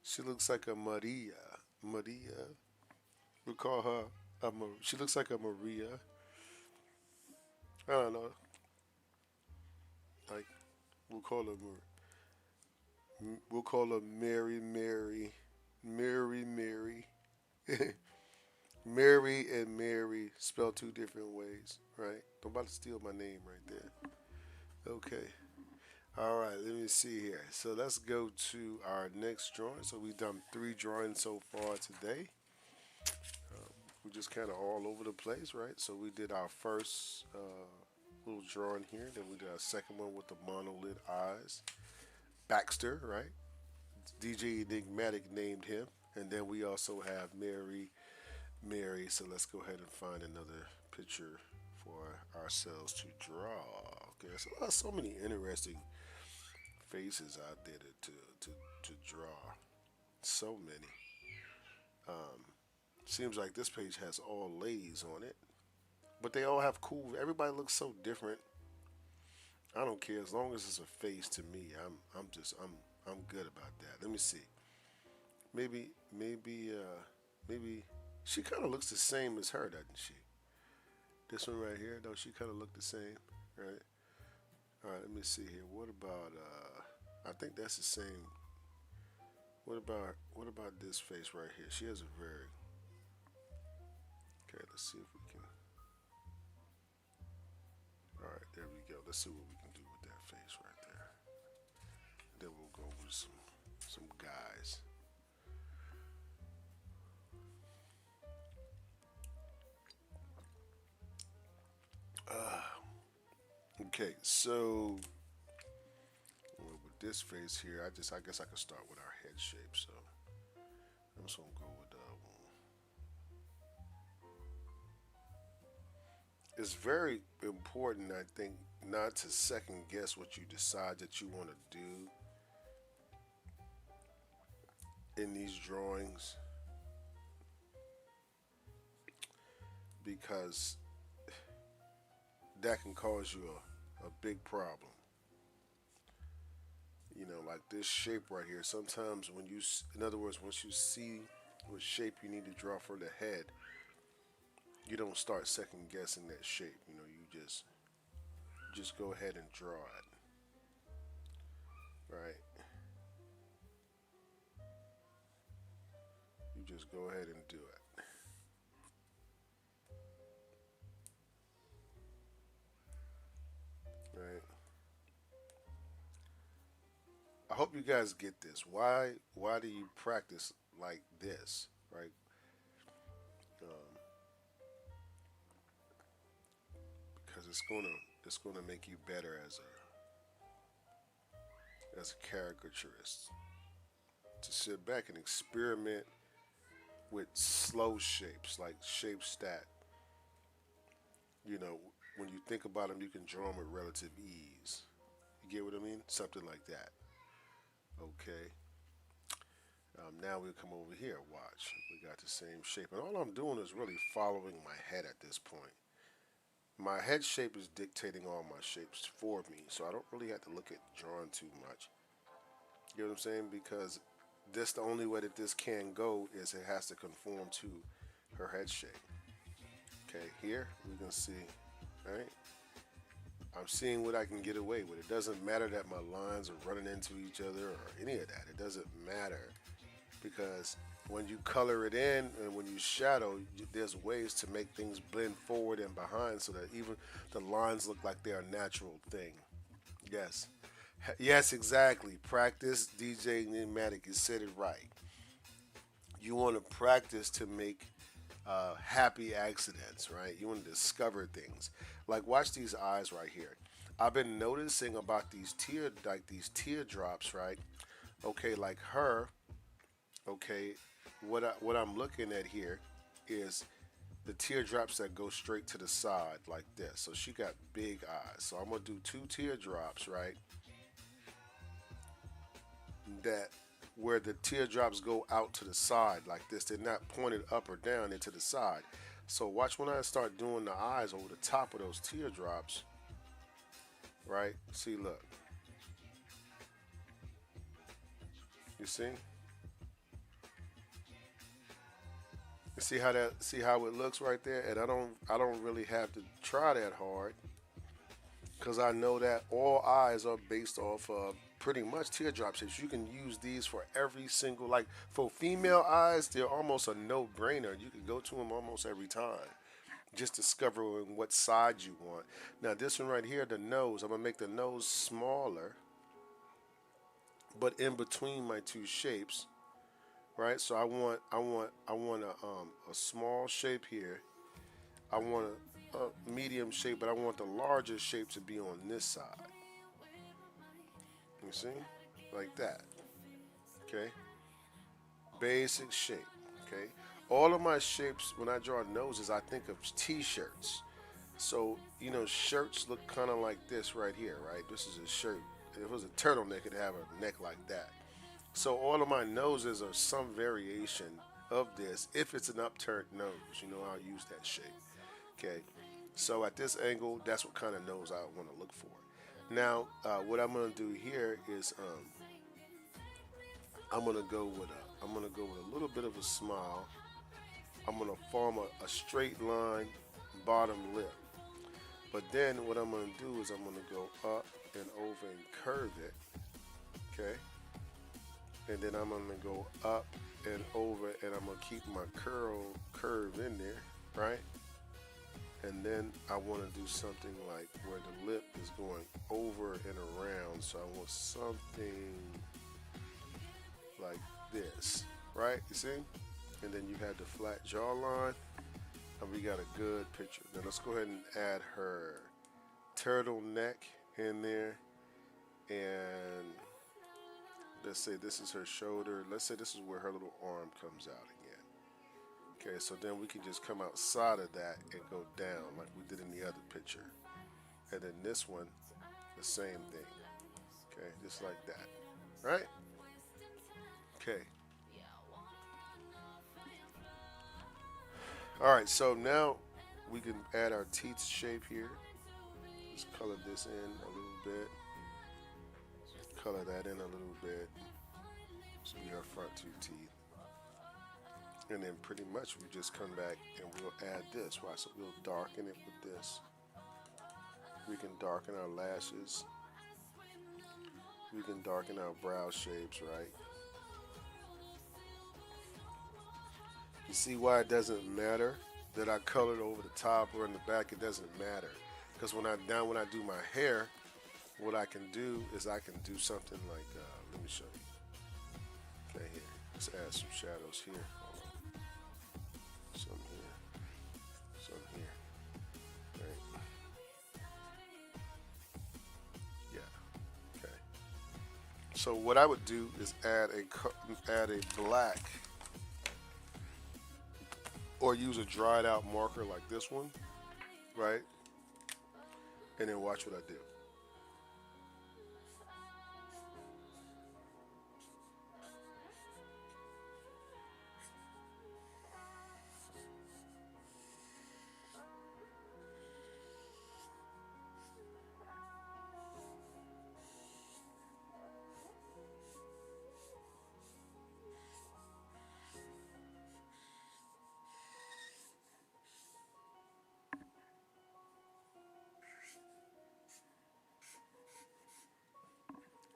She looks like a Maria. Maria. We call her she looks like a Maria. I don't know. Like we'll call her we'll call her Mary Mary. Mary Mary. Mary and Mary spelled two different ways, right? I'm about to steal my name right there. Okay. All right, let me see here. So let's go to our next drawing. So we've done three drawings so far today. We're just kind of all over the place, right? So we did our first little drawing here. Then we did our second one with the monolith eyes. Baxter, right? DJ Enigmatic named him. And then we also have Mary. So let's go ahead and find another picture for ourselves to draw. Okay, so many interesting faces out there to draw. So many. Seems like this page has all ladies on it, but they all have cool. Everybody looks so different. I don't care as long as it's a face to me. I'm good about that. Let me see. Maybe she kind of looks the same as her, doesn't she? This one right here, don't she kind of look the same, right? All right, let me see here. What about I think that's the same. What about this face right here? She has a very okay. Let's see if we can. All right, there we go. Let's see what we can do with that face right there. Then we'll go with some guys. Okay, so with this face here, I guess I could start with our head shape. So I'm just gonna go with it's very important, I think, not to second guess what you decide that you want to do in these drawings because that can cause you a big problem. Like this shape right here. Sometimes in other words, once you see what shape you need to draw for the head, you don't start second guessing that shape. You just go ahead and draw it, right? You just go ahead and do it, right? I hope you guys get this. Why do you practice like this, right? Um, because it's gonna make you better as a caricaturist. To sit back and experiment with slow shapes, like shapes that you know when you think about them, you can draw them with relative ease. You get what I mean? Something like that. Okay. Now we come over here. Watch. We got the same shape, and all I'm doing is really following my head at this point. My head shape is dictating all my shapes for me, so I don't really have to look at drawing too much. You know what I'm saying? Because this the only way that this can go is it has to conform to her head shape. Okay, here we can see, right? I'm seeing what I can get away with. It doesn't matter that my lines are running into each other or any of that. It doesn't matter because when you color it in and when you shadow, there's ways to make things blend forward and behind so that even the lines look like they're a natural thing. Yes. Yes, exactly. Practice, DJ Pneumatic. You said it right. You want to practice to make happy accidents, right? You want to discover things. Like watch these eyes right here. I've been noticing about these teardrops, right? Okay, like her. Okay, what I'm looking at here is the teardrops that go straight to the side like this. So she got big eyes. So I'm gonna do two teardrops, right? That where the teardrops go out to the side like this. They're not pointed up or down into the side. So watch when I start doing the eyes over the top of those teardrops, right? See, look, you see? You see how that? See how it looks right there? And I don't really have to try that hard because I know that all eyes are based off of pretty much teardrop shapes. You can use these for every single, like for female eyes, they're almost a no-brainer. You can go to them almost every time. Just discovering what side you want. Now this one right here, the nose, I'm gonna make the nose smaller, but in between my two shapes, right? So I want a small shape here. I want a medium shape, but I want the larger shape to be on this side. You see, like that. Okay, basic shape. Okay, all of my shapes when I draw noses, I think of T-shirts. So, shirts look kind of like this right here, right? This is a shirt. If it was a turtleneck, it'd have a neck like that. So, all of my noses are some variation of this. If it's an upturned nose, I'll use that shape. Okay. So, at this angle, that's what kind of nose I want to look for. Now, what I'm going to do here is I'm gonna go with a little bit of a smile. I'm gonna form a straight line bottom lip. But then what I'm going to do is I'm going to go up and over and curve it, okay? And then I'm going to go up and over and I'm going to keep my curve in there, right? And then I want to do something like where the lip is going over and around. So I want something like this, right? You see? And then you have the flat jawline. And we got a good picture. Now let's go ahead and add her turtleneck in there. And let's say this is her shoulder. Let's say this is where her little arm comes out again. Okay, so then we can just come outside of that and go down like we did in the other picture. And then this one, the same thing. Okay, just like that. Right? Okay. All right, so now we can add our teeth shape here. Let's color this in a little bit. Color that in a little bit. So we have front two teeth. And then pretty much we just come back and we'll add this. Right, so we'll darken it with this. We can darken our lashes. We can darken our brow shapes, right? You see why it doesn't matter that I colored over the top or in the back? It doesn't matter. Because when I do my hair, what I can do is I can do something like, let me show you. Okay, here. Let's add some shadows here. Some here. Some here. Right. Yeah. Okay. So what I would do is add a black or use a dried out marker like this one, right? And then watch what I do.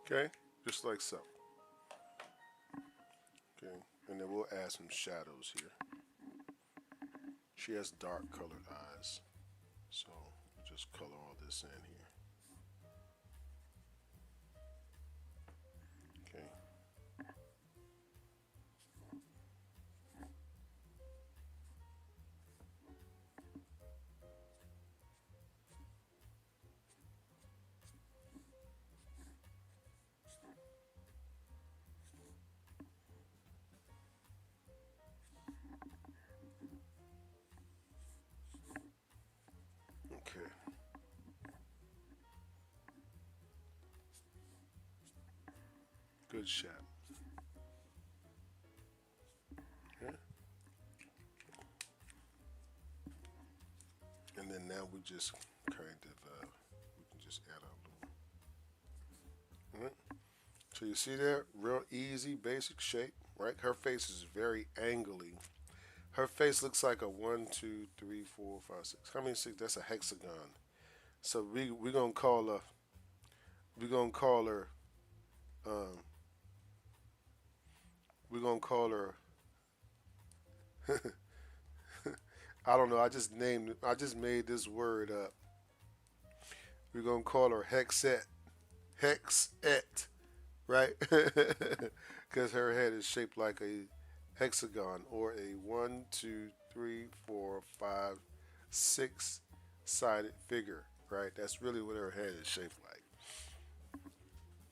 Okay, just like so. Okay, and then we'll add some shadows here. She has dark colored eyes, so just color all this in here. Okay. Okay. Good shot. Yeah. And then now we just kind of we can just add our little So you see that? Real easy, basic shape, right? Her face is very angly. Her face looks like a one, two, three, four, five, six. How many six? That's a hexagon. So we gonna call her we gonna call her um, we gonna call her I don't know. I just made this word up. We're gonna call her Hexet. Hexet, right? Because her head is shaped like a hexagon or a one, two, three, four, five, six sided figure, right? That's really what her head is shaped like.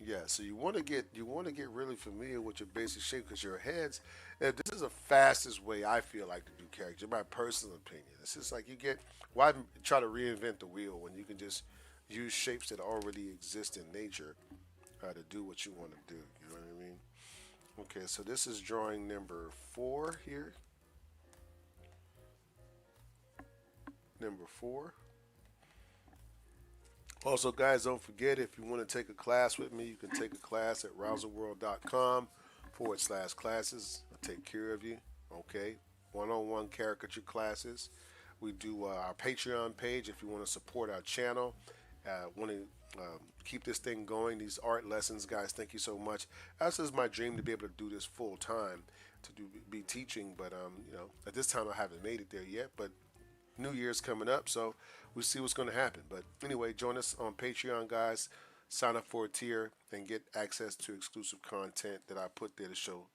Yeah, so you want to get really familiar with your basic shape because your heads. This is the fastest way I feel like to do character. My personal opinion. It's just like you get. Why try to reinvent the wheel when you can just use shapes that already exist in nature to do what you want to do. You know what I mean? Okay, so this is drawing number 4 here. Number 4. Also, guys, don't forget if you want to take a class with me, you can take a class at rouserworld.com/classes. I'll take care of you. Okay, one-on-one caricature classes. We do our Patreon page if you want to support our channel. Want to keep this thing going, these art lessons, guys. Thank you so much. This is my dream to be able to do this full time, to be teaching. But at this time I haven't made it there yet. But New Year's coming up, so we'll see what's going to happen. But anyway, join us on Patreon, guys. Sign up for a tier and get access to exclusive content that I put there to show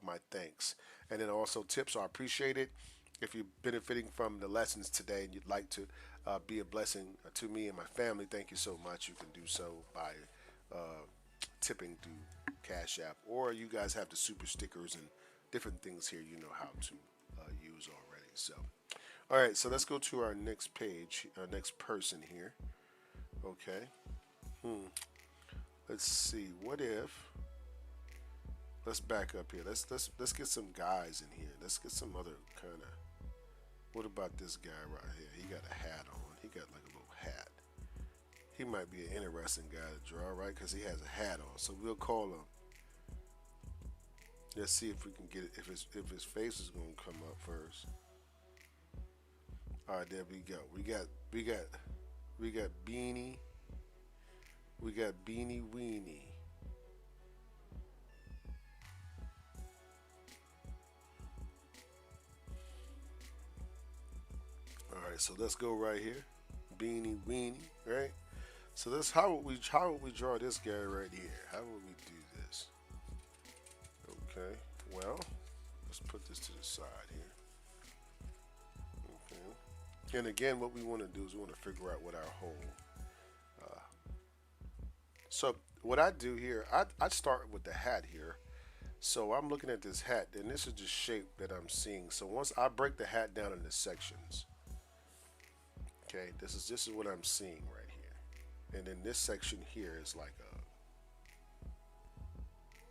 my thanks. And then also tips are appreciated. If you're benefiting from the lessons today and you'd like to be a blessing to me and my family, thank you so much. You can do so by tipping through Cash App, or you guys have the super stickers and different things here you know how to use already. So. All right, so let's go to our next page, our next person here. Okay. Let's see. What if? Let's back up here. Let's get some guys in here. Let's get some other kind of. What about this guy right here? He got a hat on. He got like a little hat. He might be an interesting guy to draw, right? Because he has a hat on. So we'll call him. Let's see if we can get it. If his face is gonna come up first. All right, there we go. We got Beanie. We got Beanie Weenie. All right, so let's go right here. Beanie Weenie, right? So that's how would we draw this guy right here? How would we do this? Okay. Well, let's put this to the side here. Okay. And again, what we want to do is we want to figure out what our whole. So what I do here, I start with the hat here. So I'm looking at this hat, and this is the shape that I'm seeing. So once I break the hat down into sections, okay, this is what I'm seeing right here. And then this section here is like a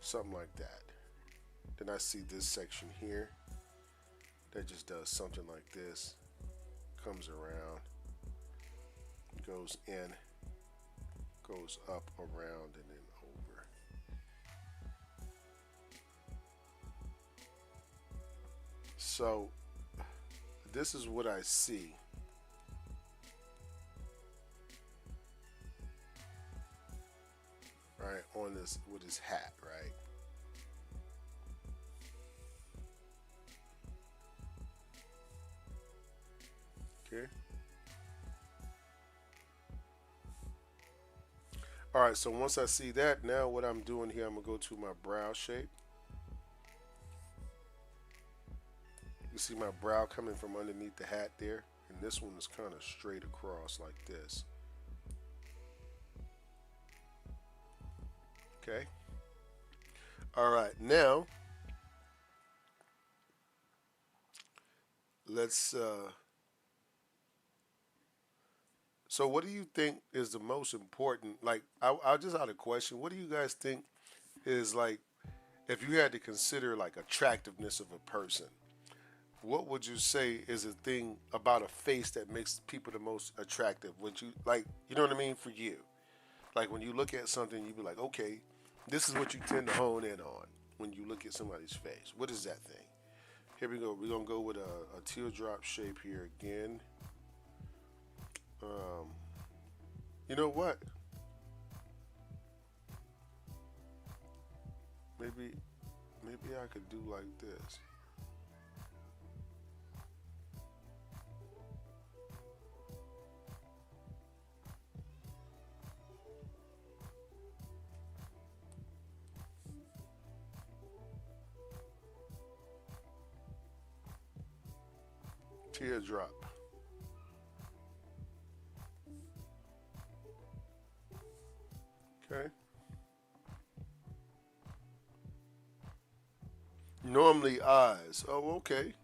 something like that. Then I see this section here that just does something like this, comes around, goes in, goes up, around, and then over. So this is what I see. Right, on this with his hat, right? Okay. All right, so once I see that, now what I'm doing here, I'm gonna go to my brow shape. You see my brow coming from underneath the hat there, and this one is kind of straight across like this. Okay. All right, now let's. So, what do you think is the most important? Like, I just had a question. What do you guys think is like, if you had to consider like attractiveness of a person? What would you say is a thing about a face that makes people the most attractive? Would you like, you know what I mean, for you? Like when you look at something, you be like, okay, This is what you tend to hone in on when you look at somebody's face. What is that thing? Here we go. We're gonna go with a teardrop shape here again. Um, you know what? Maybe maybe I could do like this. Teardrop. Okay. Normally eyes. Oh, okay.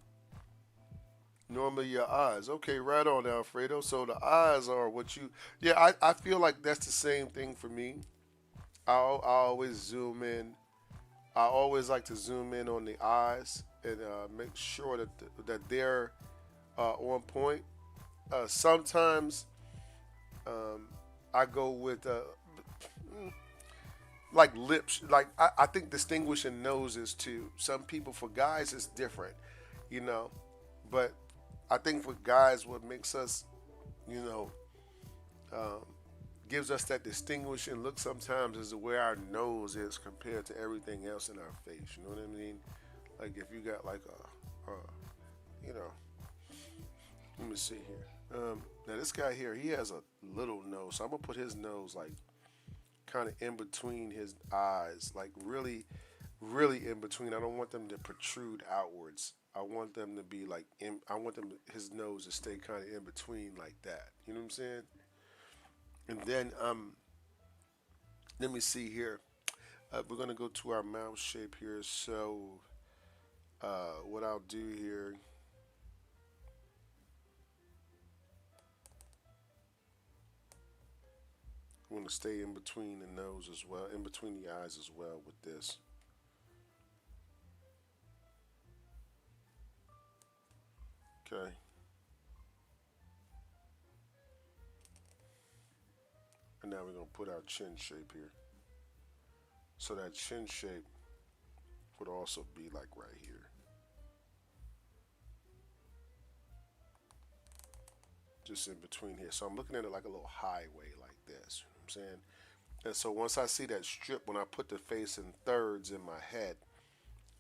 Normally your eyes. Okay, right on, Alfredo. So the eyes are what you. Yeah, I feel like that's the same thing for me. I always zoom in. I always like to zoom in on the eyes and make sure that they're on point. Sometimes I go with like lips. Like I think distinguishing noses too. Some people, for guys, it's different, you know. But I think for guys, what makes us, you know, um, gives us that distinguishing look sometimes is the way our nose is compared to everything else in our face. You know what I mean? Like if you got like a you know, let me see here. Now this guy here, he has a little nose, so I'm gonna put his nose like kind of in between his eyes, like really, really in between. I don't want them to protrude outwards. I want them to be like I want his nose to stay kind of in between like that. You know what I'm saying? And then let me see here. We're gonna go to our mouth shape here. So what I'll do here, I'm gonna stay in between the nose as well, in between the eyes as well with this. Okay. And now we're gonna put our chin shape here. So that chin shape would also be like right here, just in between here. So I'm looking at it like a little highway like this. You know what I'm saying? And so once I see that strip, when I put the face in thirds in my head,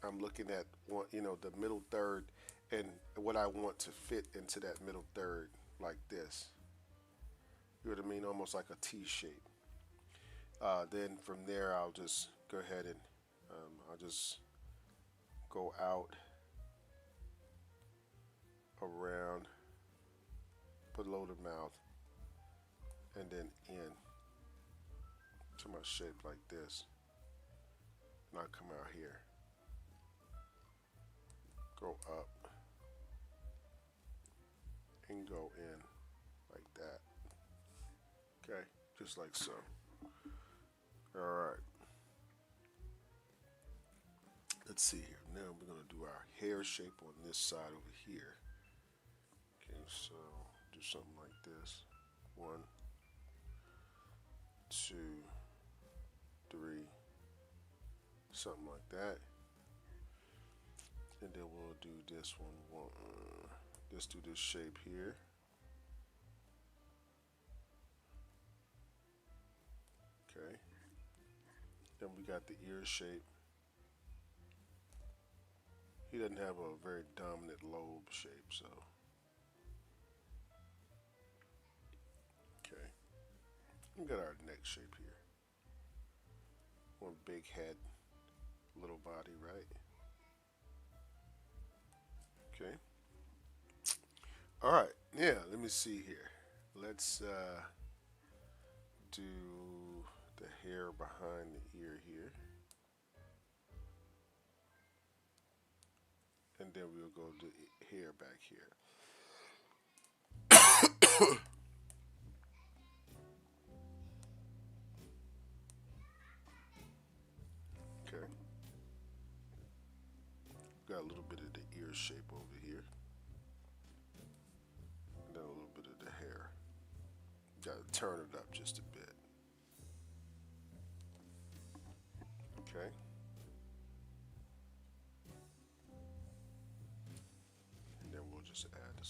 I'm looking at one, the middle third, and what I want to fit into that middle third, like this. You know what I mean? Almost like a T shape. Then from there, I'll just go ahead and I'll just go out around below the mouth and then in to my shape like this. And I come out here, go up and go in like that. Okay, just like so. All right. Let's see here. Now we're gonna do our hair shape on this side over here. Okay, so do something like this. One, two, three, something like that. And then we'll do this one. Let's do this shape here. Okay. Then we got the ear shape. He doesn't have a very dominant lobe shape, so okay. We got our neck shape here. One big head, little body, right? Okay. All right. Yeah. Let me see here. Let's do the hair behind the ear here, and then we'll go to hair back here. Okay. Got a little bit of the ear shape over here, and then a little bit of the hair. Got to turn it up just a bit.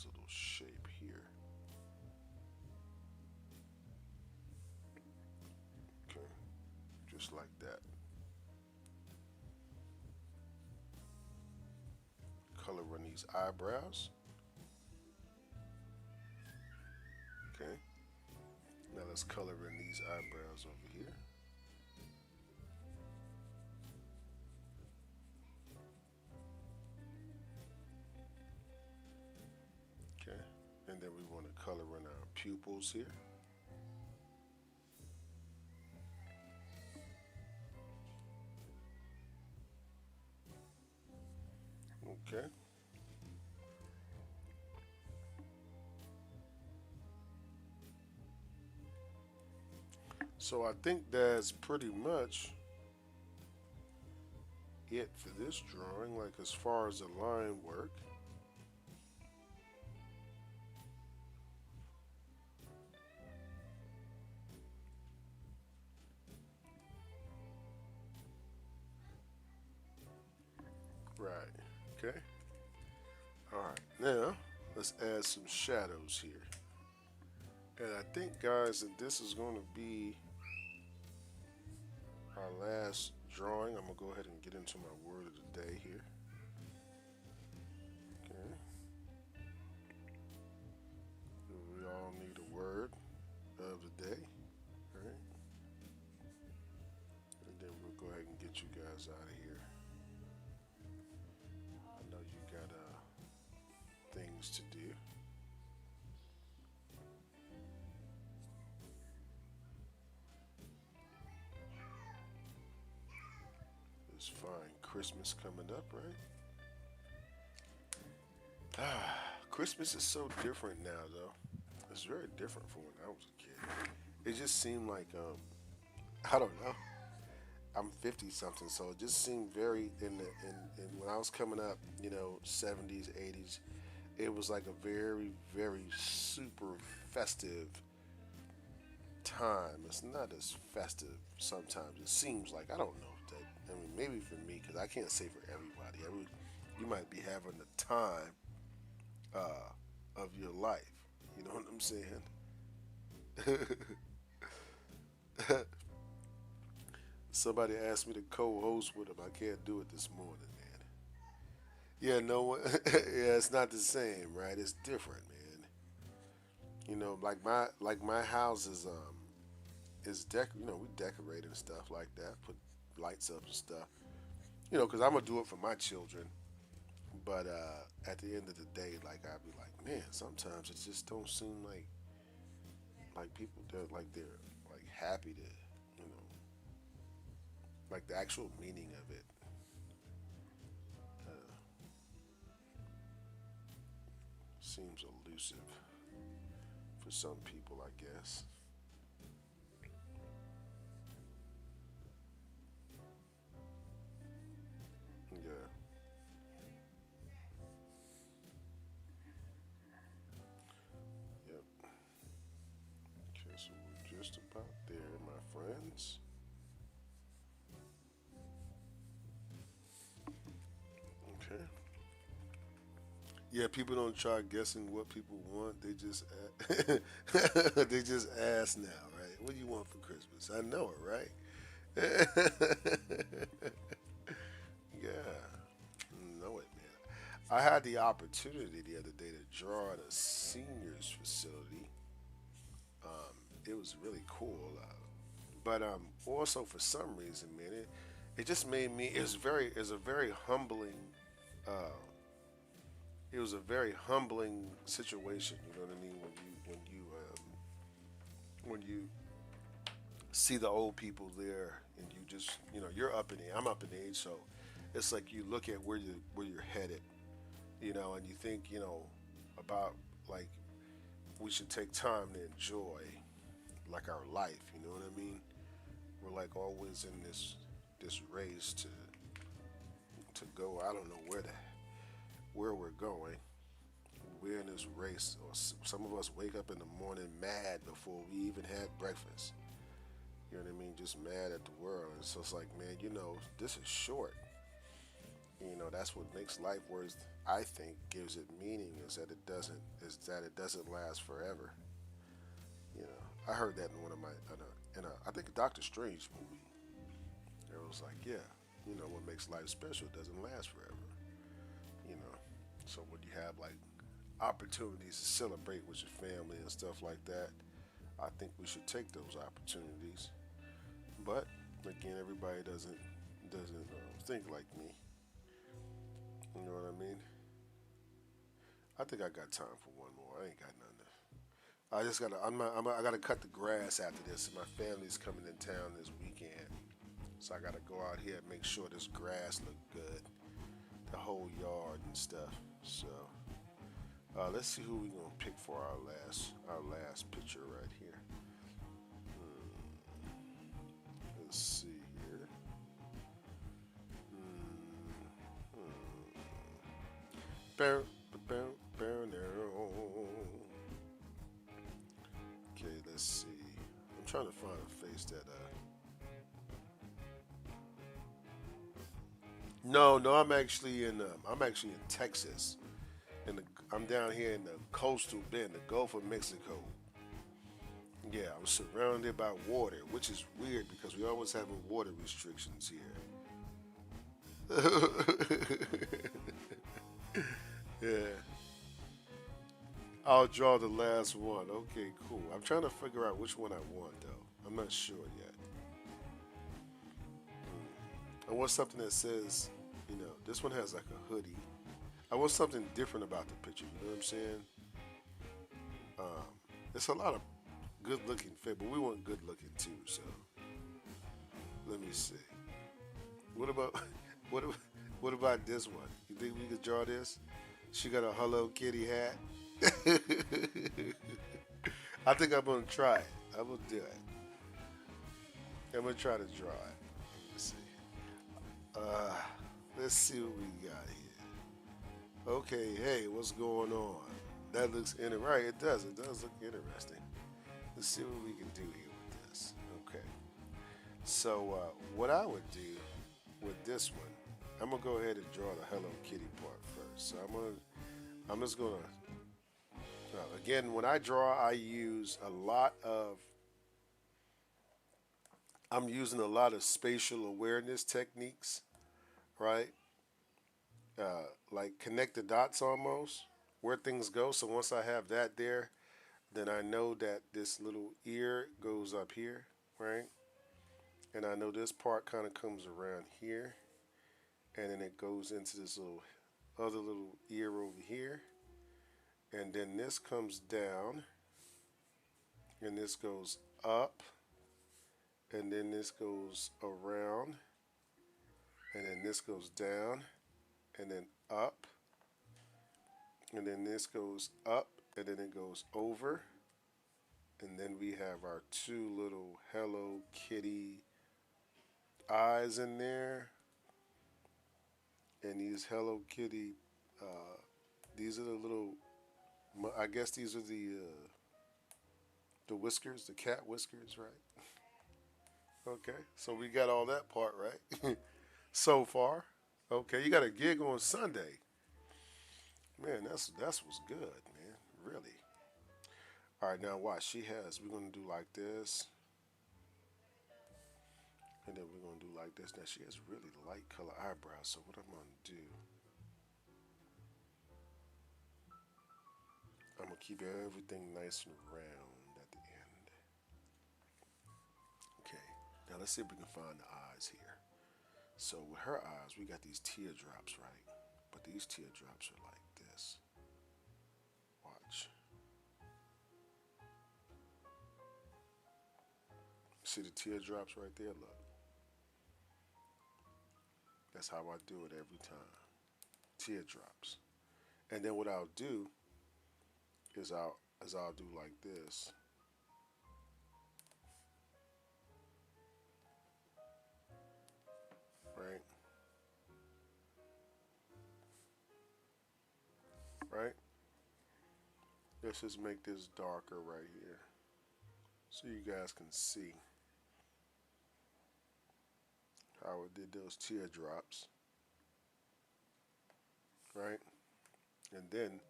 this little shape here. Okay, just like that. Color on these eyebrows. Okay, now let's color in these eyebrows over here. Okay, and then we want to color in our pupils here. Okay, so I think that's pretty much it for this drawing. Like as far as the line work, right? Okay. All right. Now let's add some shadows here. And I think, guys, that this is going to be our last drawing. I'm gonna go ahead and get into my word of the day here. Okay. We all need a word of the day, right? And then we'll go ahead and get you guys out of here. I know you got things to do. It's fine. Christmas coming up, right? Christmas is so different now, though. It's very different from when I was a kid. It just seemed like I don't know. I'm 50 something, so it just seemed very in when I was coming up, 70s, 80s. It was like a very, very super festive time. It's not as festive sometimes. It seems like I don't know that. I mean, maybe for me, because I can't say for everybody. You might be having the time of your life. You know what I'm saying? Somebody asked me to co-host with them. I can't do it this morning, man. Yeah, no one. Yeah, it's not the same, right? It's different, man. Like my house is we decorate and stuff like that, put lights up and stuff. Because I'm gonna do it for my children. But at the end of the day, like I'd be like, man, sometimes it just don't seem like people they're like happy to, you know, like the actual meaning of it uh, seems elusive for some people, I guess. Yeah. Yep. Okay, so we're just about there, my friends. Okay. Yeah, people don't try guessing what people want. They just they just ask now, right? What do you want for Christmas? I know it, right? Yeah, know it, man. I had the opportunity the other day to draw at a seniors facility. It was really cool, but also for some reason, man, it just made me. It's a very humbling. Uh, it was a very humbling situation. You know what I mean? When you see the old people there, and you just you're up in age. I'm up in age, so it's like you look at where you're headed, and you think about like we should take time to enjoy like our life. You know what I mean? We're like always in this race to go. I don't know where we're going. We're in this race, or some of us wake up in the morning mad before we even had breakfast. You know what I mean? Just mad at the world. And so it's like, man, this is short. You know, that's what makes life worse. I think gives it meaning is that it doesn't last forever. You know, I heard that in one of my in a I think a Doctor Strange movie. It was like, yeah, you know, what makes life special doesn't last forever. You know, so when you have like opportunities to celebrate with your family and stuff like that, I think we should take those opportunities. But again, everybody doesn't think like me. You know what I mean? I think I got time for one more. I ain't got nothing. I just gotta. I gotta cut the grass after this. My family's coming in town this weekend, so I gotta go out here and make sure this grass look good, the whole yard and stuff. So let's see who we gonna pick for our last picture right here. Let's see here. Bow, bow, bow, now. Okay, let's see. I'm trying to find a face that. No, no, I'm actually in Texas. I'm down here in the coastal bend, the Gulf of Mexico. Yeah, I was surrounded by water, which is weird because we always having water restrictions here. Yeah, I'll draw the last one. Okay, cool. I'm trying to figure out which one I want though. I'm not sure yet. I want something that says, this one has like a hoodie. I want something different about the picture. You know what I'm saying? It's a lot of good looking fit, but we want good looking too. So let me see. What about what? What about this one? You think we could draw this? She got a Hello Kitty hat. I think I'm gonna try it. I'm gonna do it. I'm gonna try to draw it. Let's see. Uh, let's see what we got here. Okay, hey, what's going on? That looks right. It does. It does look interesting. Let's see what we can do here with this. Okay. So what I would do with this one, I'm gonna go ahead and draw the Hello Kitty part first. So I'm just gonna again when I draw, I'm using a lot of spatial awareness techniques, right? Like connect the dots almost where things go. So once I have that there, then I know that this little ear goes up here, right? And I know this part kind of comes around here, and then it goes into this little other little ear over here, and then this comes down, and this goes up, and then this goes around, and then this goes down, and then up, and then this goes up, and then it goes over, and then we have our two little Hello Kitty eyes in there, and these Hello Kitty, these are the little, I guess these are the whiskers, the cat whiskers, right? Okay, so we got all that part right so far. Okay, you got a gig on Sunday, man. That's what's good, man. Really. All right, now watch. We're gonna do like this, and then we're gonna do like this. Now she has really light color eyebrows. So what I'm gonna do, I'm gonna keep everything nice and round at the end. Okay. Now let's see if we can find the eyes here. So with her eyes, we got these teardrops, right? But these teardrops are like this. Watch. See the teardrops right there? Look. That's how I do it every time. Teardrops. And then what I'll do is I'll do like this. Right? Right? Let's just make this darker right here. So you guys can see how I did those teardrops. right? And then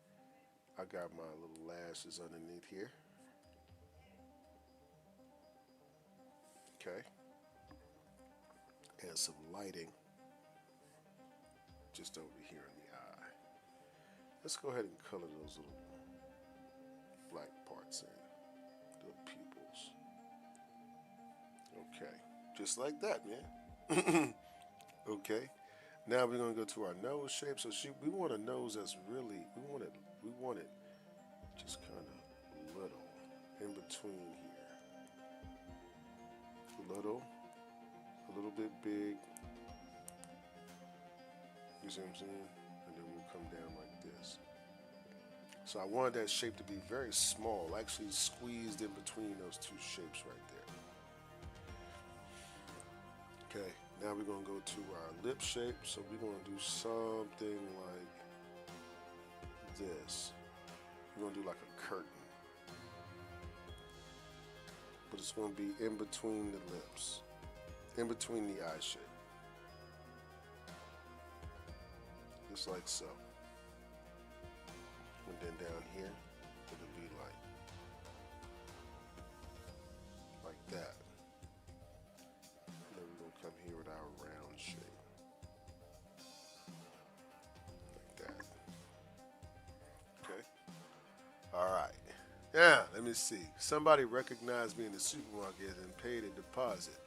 I got my little lashes underneath here. Okay. And some lighting just over here in the eye. Let's go ahead and color those little black parts in, little pupils. Okay, just like that, man. Okay, now we're gonna go to our nose shape. So we want a nose that's really, we want it just kind of little in between here, a little bit big. You see what I'm saying? And then we'll come down like this. So I wanted that shape to be very small, actually squeezed in between those two shapes right there. Okay, now we're gonna go to our lip shape. So we're gonna do something like this. We're gonna do like a curtain, but it's gonna be in between the lips, in between the eye shape, just like so. And then down here, it'll be like that. And then we're gonna come here with our round shape, like that. Okay. All right. Yeah, let me see. Somebody recognized me in the supermarket and paid a deposit.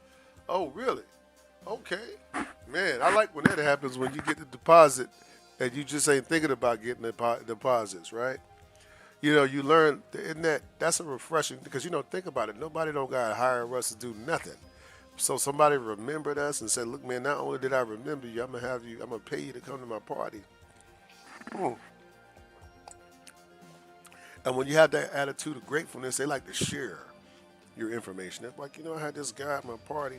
Oh, really? Okay. Man, I like when that happens when you get the deposit and you just ain't thinking about getting the deposits, right? You know, you learn, isn't that's a refreshing, because, think about it. Nobody don't got to hire us to do nothing. So somebody remembered us and said, look, man, not only did I remember you, I'm going to pay you to come to my party. Mm. And when you have that attitude of gratefulness, they like to share your information. It's like, I had this guy at my party,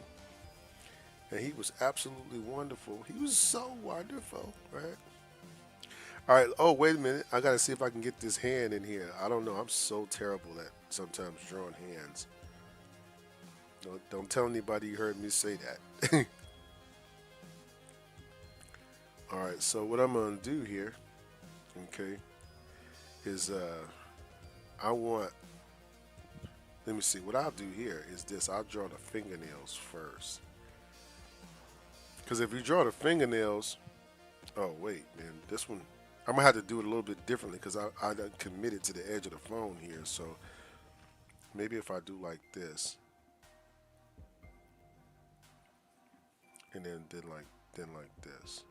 and he was absolutely wonderful. He was so wonderful, right? All right. Oh, wait a minute. I got to see if I can get this hand in here. I don't know. I'm so terrible at sometimes drawing hands. Don't tell anybody you heard me say that. All right. So what I'm going to do here, okay, is I want, let me see. What I'll do here is this. I'll draw the fingernails first. Because if you draw the fingernails, oh, wait, man. This one, I'm going to have to do it a little bit differently because I done committed to the edge of the phone here. So maybe if I do like this, and then like this.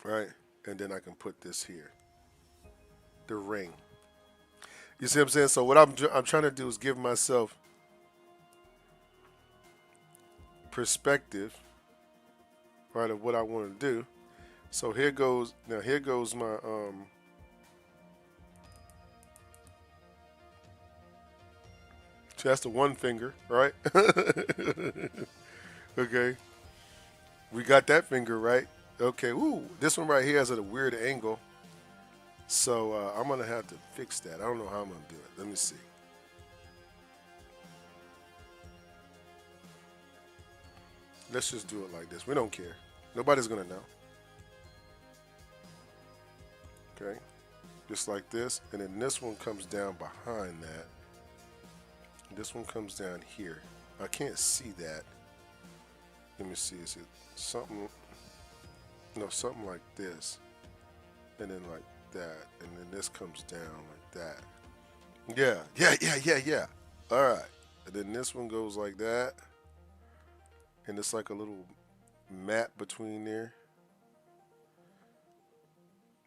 Right? And then I can put this here. The ring. You see what I'm saying? So what I'm trying to do is give myself perspective, right, of what I want to do. So here goes my so that's the one finger, right? Okay. We got that finger right. Okay, ooh, this one right here is at a weird angle. So I'm gonna have to fix that. I don't know how I'm gonna do it. Let me see. Let's just do it like this. We don't care. Nobody's gonna know. Okay, just like this, and then this one comes down behind that. This one comes down here. I can't see that. Let me see. Is it something? No, something like this, and then like that, and then this comes down like that. Yeah. All right, and then this one goes like that, and it's like a little mat between there,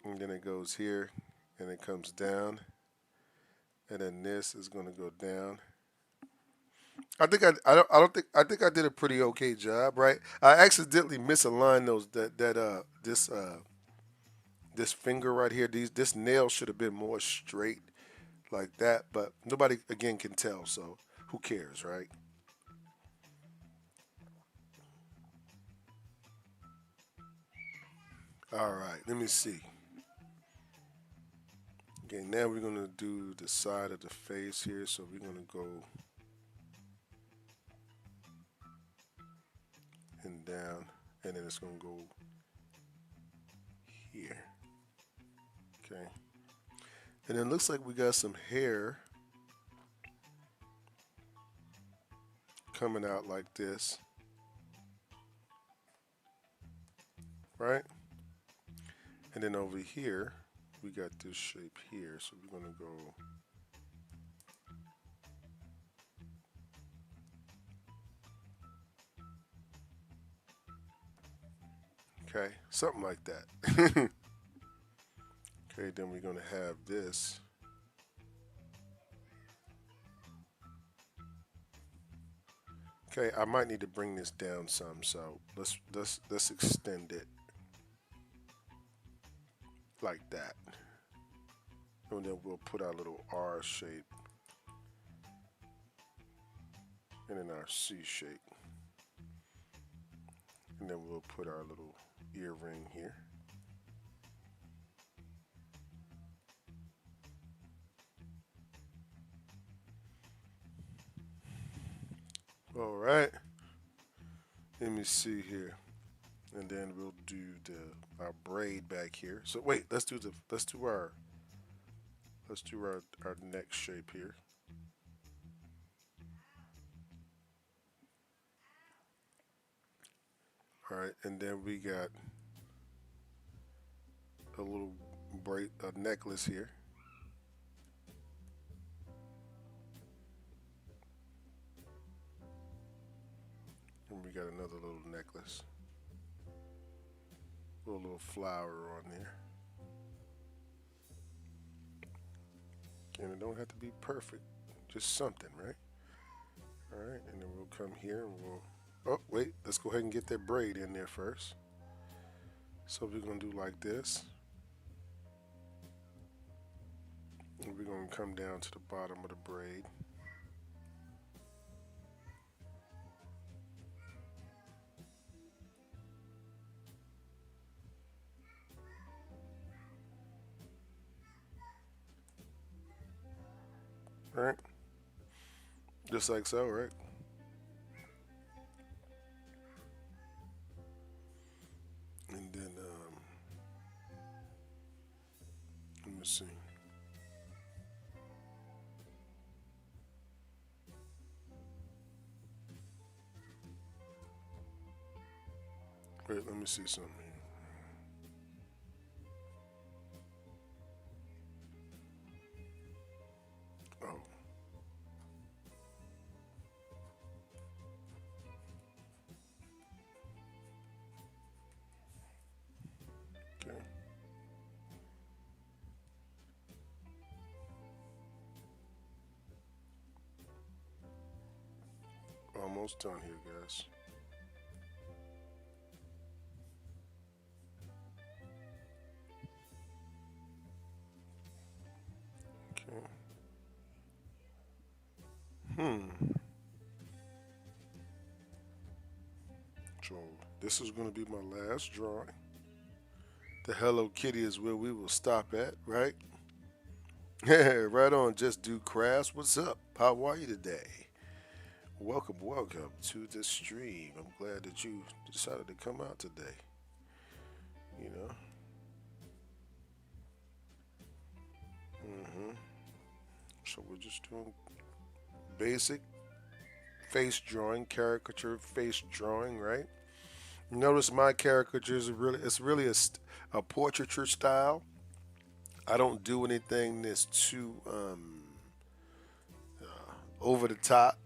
and then it goes here, and it comes down, and then this is gonna go down. I think I did a pretty okay job, right? I accidentally misaligned this finger right here. This nail should have been more straight like that, but nobody again can tell, so who cares, right? All right, let me see. Okay, now we're gonna do the side of the face here, so we're gonna go and down, and then it's going to go here. Okay. And then it looks like we got some hair coming out like this, right? And then over here, we got this shape here, so we're going to go okay, something like that. Okay, then we're going to have this. Okay, I might need to bring this down some, so let's extend it like that. And then we'll put our little R shape and then our C shape. And then we'll put our little ear ring here. All right. Let me see here. And then we'll do our braid back here. So wait, let's do our neck shape here. All right, and then we got a little a necklace here. And we got another little necklace. A little flower on there. And it don't have to be perfect, just something, right? All right, and then we'll come here and we'll, oh, wait, let's go ahead and get that braid in there first. So we're gonna do like this. And we're gonna come down to the bottom of the braid. Right? Just like so, right? And then, let me see. Wait, let me see something here. Oh. Okay. Almost done here, guys. Okay. So this is going to be my last drawing. The Hello Kitty is where we will stop at, right? Right on. Just do crafts. What's up? How are you today? Welcome to the stream. I'm glad that you decided to come out today. You know. So we're just doing basic face drawing, caricature face drawing, right? Notice my caricatures are really a portraiture style. I don't do anything that's too over the top,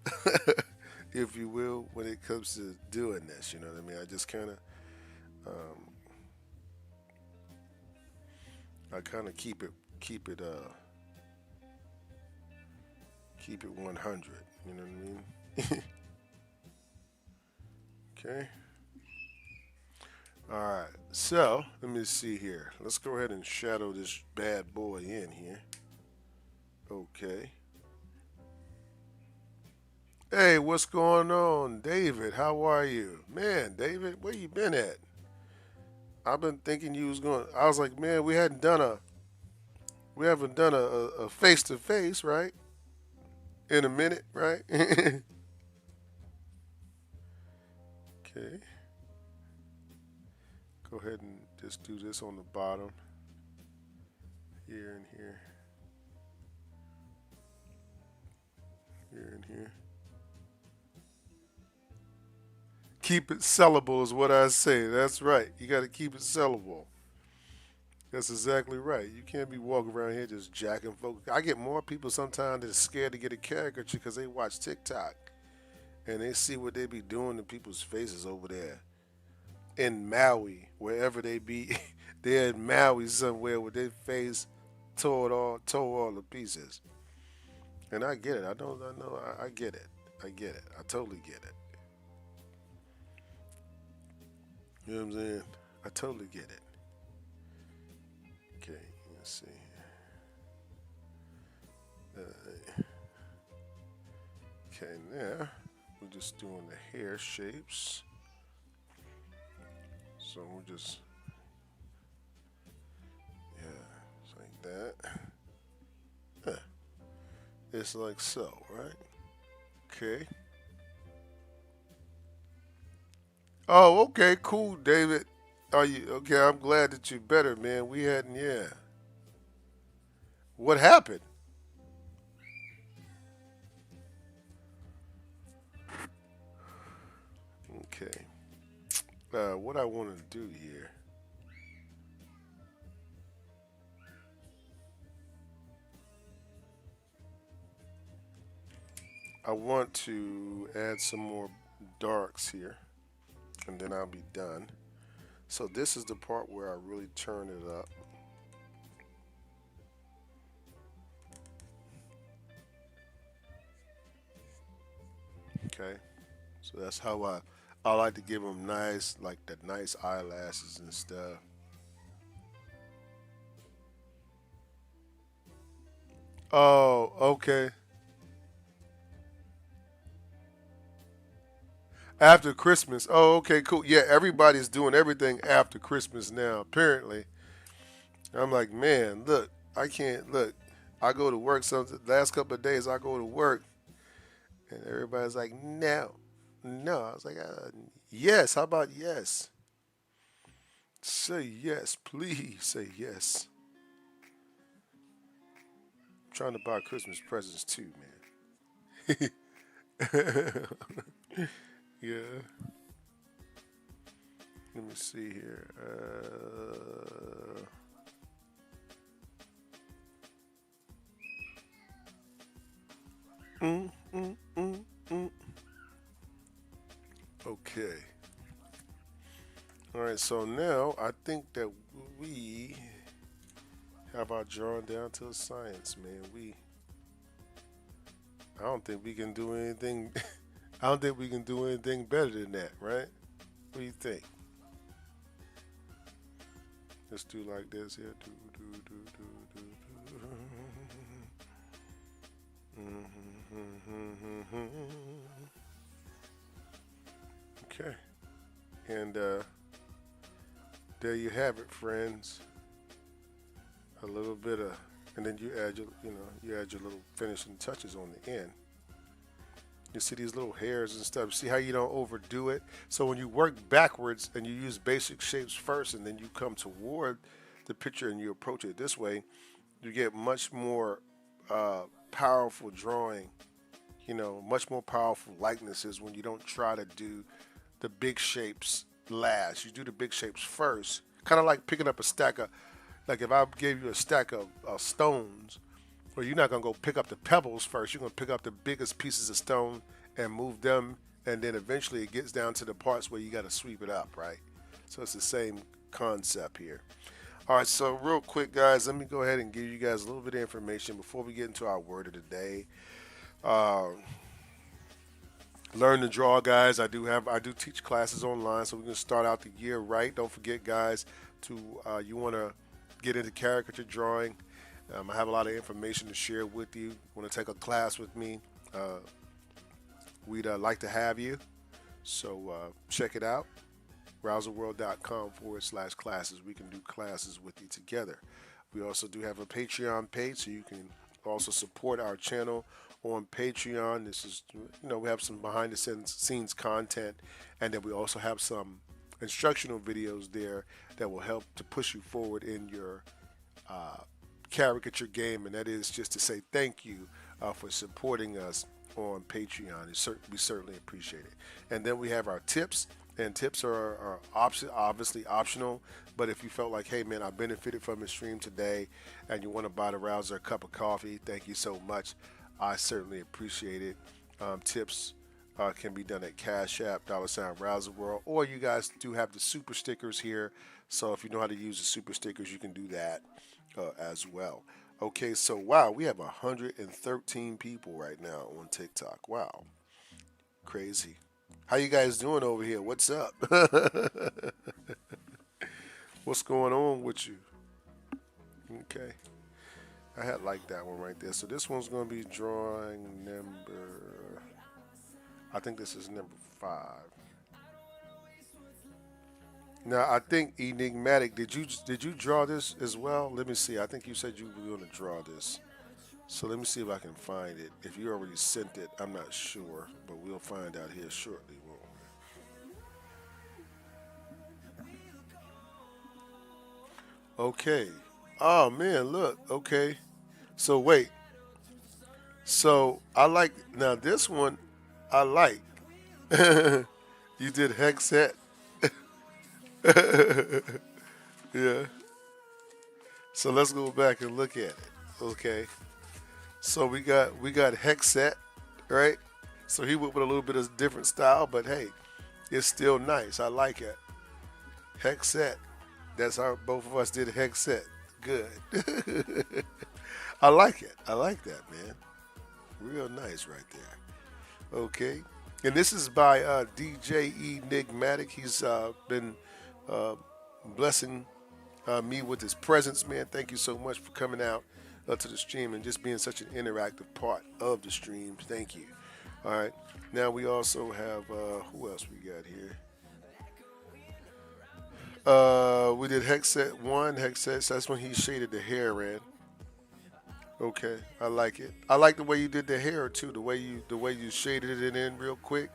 if you will, when it comes to doing this. You know what I mean? I just kind of, I kind of keep it 100. You know what I mean? Okay. All right. So let me see here. Let's go ahead and shadow this bad boy in here. Okay. Hey, what's going on, David? How are you? Man, David, where you been at? I've been thinking you was going. I was like, man, we haven't done a face to face, right? In a minute, right? Okay. Just do this on the bottom, here and here, here and here. Keep it sellable is what I say. That's right. You got to keep it sellable. That's exactly right. You can't be walking around here just jacking folks. I get more people sometimes that are scared to get a caricature because they watch TikTok and they see what they be doing to people's faces over there in Maui, wherever they be. They're in Maui somewhere with their face tore all to pieces. And I get it. I get it. I get it. I totally get it. You know what I'm saying? I totally get it. Okay, let's see. Okay, now we're just doing the hair shapes. So we're just, yeah, it's like that. Huh. It's like so, right? Okay. Oh, okay, cool, David. Are you okay? I'm glad that you're better, man. We hadn't, yeah. What happened? Okay. What I want to do here, I want to add some more darks here, and then I'll be done. So this is the part where I really turn it up. Okay. So that's how I like to give them nice, like the nice eyelashes and stuff. Oh, okay. After Christmas. Oh, okay, cool. Yeah, everybody's doing everything after Christmas now, apparently. I'm like, man, look, I can't look. I go to work some last couple of days. I go to work, and everybody's like, no, no. I was like, yes. How about yes? Say yes, please. Say yes. I'm trying to buy Christmas presents too, man. Yeah. Let me see here. Mm, mm, mm, mm. Okay. All right. So now I think that we have our drawing down to a science, man. I don't think we can do anything. I don't think we can do anything better than that, right? What do you think? Let's do like this here. Okay. And there you have it, friends. A little bit of, and then you add your little finishing touches on the end. You see these little hairs and stuff. See how you don't overdo it. So when you work backwards and you use basic shapes first, and then you come toward the picture and you approach it this way, you get much more powerful drawing. Much more powerful likenesses when you don't try to do the big shapes last. You do the big shapes first. Kind of like picking up a stack of, like if I gave you a stack of stones, well, you're not gonna go pick up the pebbles first. You're gonna pick up the biggest pieces of stone and move them, and then eventually it gets down to the parts where you got to sweep it up, right? So it's the same concept here. All right, so real quick, guys, let me go ahead and give you guys a little bit of information before we get into our word of the day. Uh, Learn to draw, guys. I do teach classes online, so we can start out the year right. Don't forget, guys, to you want to get into caricature drawing. I have a lot of information to share with you. Want to take a class with me? Uh, we'd like to have you. So check it out. browserworld.com/classes. We can do classes with you together. We also do have a Patreon page, so you can also support our channel on Patreon. This is, we have some behind the scenes content, and then we also have some instructional videos there that will help to push you forward in your uh, caricature game, and that is just to say thank you for supporting us on Patreon. We certainly appreciate it. And then we have our tips, and tips are obviously optional. But if you felt like, hey man, I benefited from the stream today, and you want to buy the Rouser a cup of coffee, thank you so much. I certainly appreciate it. Tips can be done at Cash App, $ Rouser World, or you guys do have the super stickers here. So if you know how to use the super stickers, you can do that as well. Okay, so wow, we have 113 people right now on TikTok. Wow, crazy. How you guys doing over here? What's up? What's going on with you? Okay, I had like that one right there. So this one's going to be drawing number. I think this is number 5. Now I think enigmatic. Did you draw this as well? Let me see. I think you said you were going to draw this. So let me see if I can find it. If you already sent it, I'm not sure, but we'll find out here shortly, won't we? Okay. Oh man, look. Okay. So wait. So I like now this one. I like. You did hexet. Yeah. So let's go back and look at it. Okay. So we got hexet, right? So he went with a little bit of different style, but hey, it's still nice. I like it. Hexet. That's how both of us did hexet. Good. I like it. I like that, man. Real nice right there. Okay. And this is by DJ Enigmatic. He's been uh, blessing me with his presence, man. Thank you so much for coming out to the stream and just being such an interactive part of the stream. Thank you. All right. Now we also have who else we got here? We did Hexet 1. Hexet, so that's when he shaded the hair in. Okay, I like it. I like the way you did the hair too. The way you shaded it in real quick.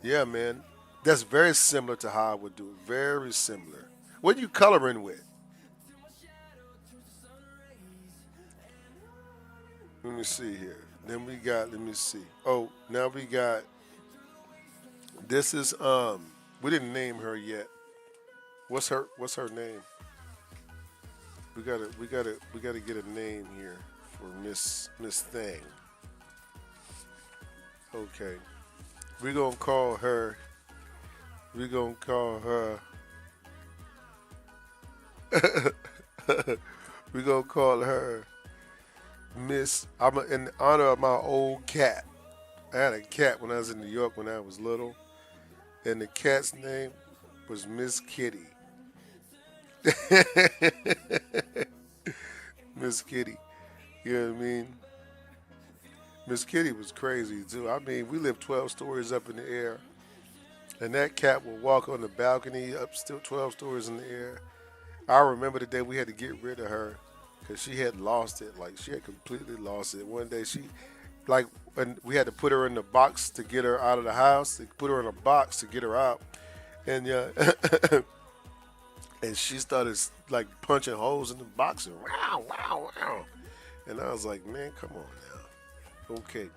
Yeah, man. That's very similar to how I would do it. Very similar. What are you coloring with? Let me see here. Then we got. Let me see. Oh, now we got. This is. We didn't name her yet. What's her name? We gotta get a name here for Miss Thing. Okay. We're gonna call her. We're gonna call her. We're gonna call her Miss. In honor of my old cat. I had a cat when I was in New York when I was little, and the cat's name was Miss Kitty. Miss Kitty. You know what I mean? Miss Kitty was crazy too. I mean, we lived 12 stories up in the air, and that cat would walk on the balcony up still 12 stories in the air. I remember the day we had to get rid of her because she had lost it. Like she had completely lost it. One day like, when we had to put her in the box to get her out of the house, to put her in a box to get her out, and yeah, and she started like punching holes in the box and wow, wow, wow. And I was like, man, come on now. Okay.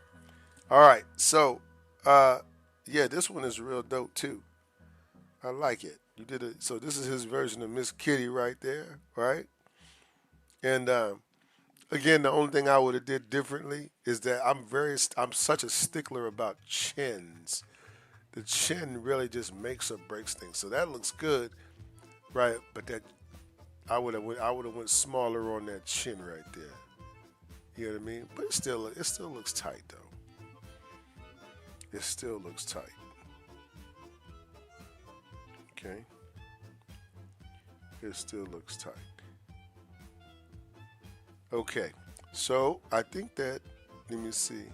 All right. So, yeah, this one is real dope too. I like it. You did it. So this is his version of Miss Kitty right there, right? And again, the only thing I would have did differently is that I'm such a stickler about chins. The chin really just makes or breaks things. So that looks good, right? But that I would have went smaller on that chin right there. You know what I mean? But it still looks tight though. It still looks tight. Okay. It still looks tight. Okay. So I think that let me see.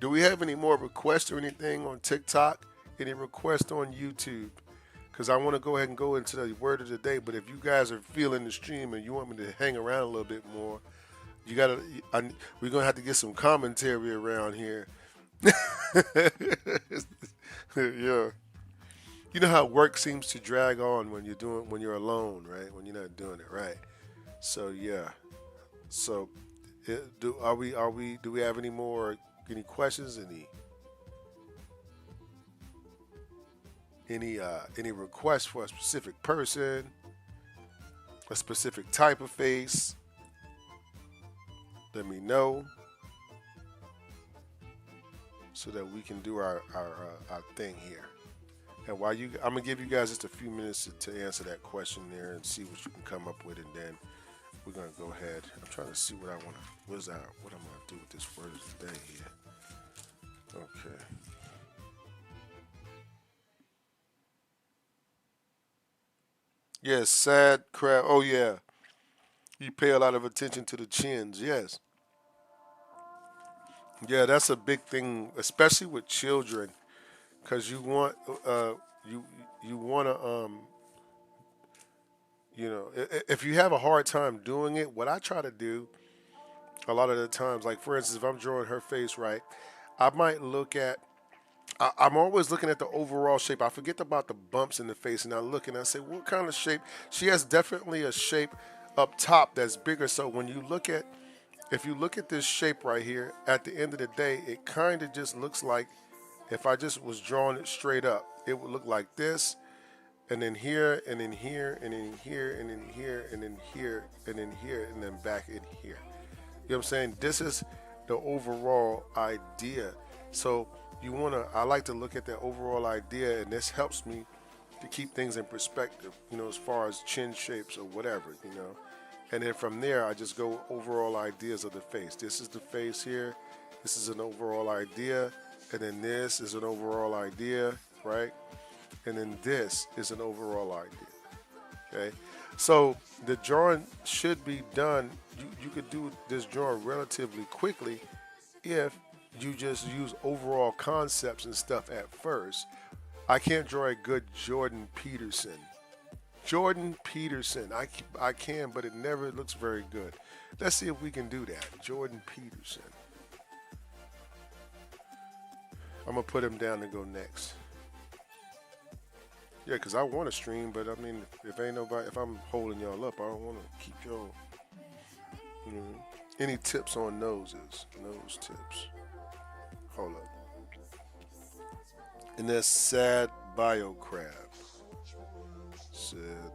Do we have any more requests or anything on TikTok? Any requests on YouTube? Because I want to go ahead and go into the word of the day. But if you guys are feeling the stream and you want me to hang around a little bit more, you gotta. We're gonna have to get some commentary around here. Yeah. You know how work seems to drag on when you're alone, right? When you're not doing it, right? So yeah. So do are we do we have any questions, any requests for a specific person, a specific type of face? Let me know so that we can do our thing here. And I'm gonna give you guys just a few minutes to answer that question there and see what you can come up with, and then we're gonna go ahead. I'm trying to see what I want to, what I'm gonna do with this word of the day here. Okay. Yes, sad crab. Oh yeah, you pay a lot of attention to the chins. Yes, yeah, that's a big thing, especially with children, because uh you you want to if you have a hard time doing it, what I try to do a lot of the times, like for instance, if I'm drawing her face right, I might look at. I'm always looking at the overall shape. I forget about the bumps in the face, and I look and I say, what kind of shape? She has definitely a shape up top that's bigger. So if you look at this shape right here, at the end of the day, it kind of just looks like if I just was drawing it straight up, it would look like this, and then here, and then here, and then here, and then here, and then here, and then here, and then back in here. You know what I'm saying? This is the overall idea. So I like to look at the overall idea, and this helps me to keep things in perspective, as far as chin shapes or whatever. And then from there, I just go overall ideas of the face. This is the face here. This is an overall idea. And then this is an overall idea, right? And then this is an overall idea. Okay, so the drawing should be done. You could do this drawing relatively quickly if you just use overall concepts and stuff at first. I can't draw a good Jordan Peterson. Jordan Peterson, I can, but it never looks very good. Let's see if we can do that. Jordan Peterson. I'm gonna put him down to go next. Yeah, cause I want to stream, but I mean, if I'm holding y'all up, I don't want to keep y'all. You know, any tips on noses? Nose tips. Hold up. And that's sad bio crab. Sad.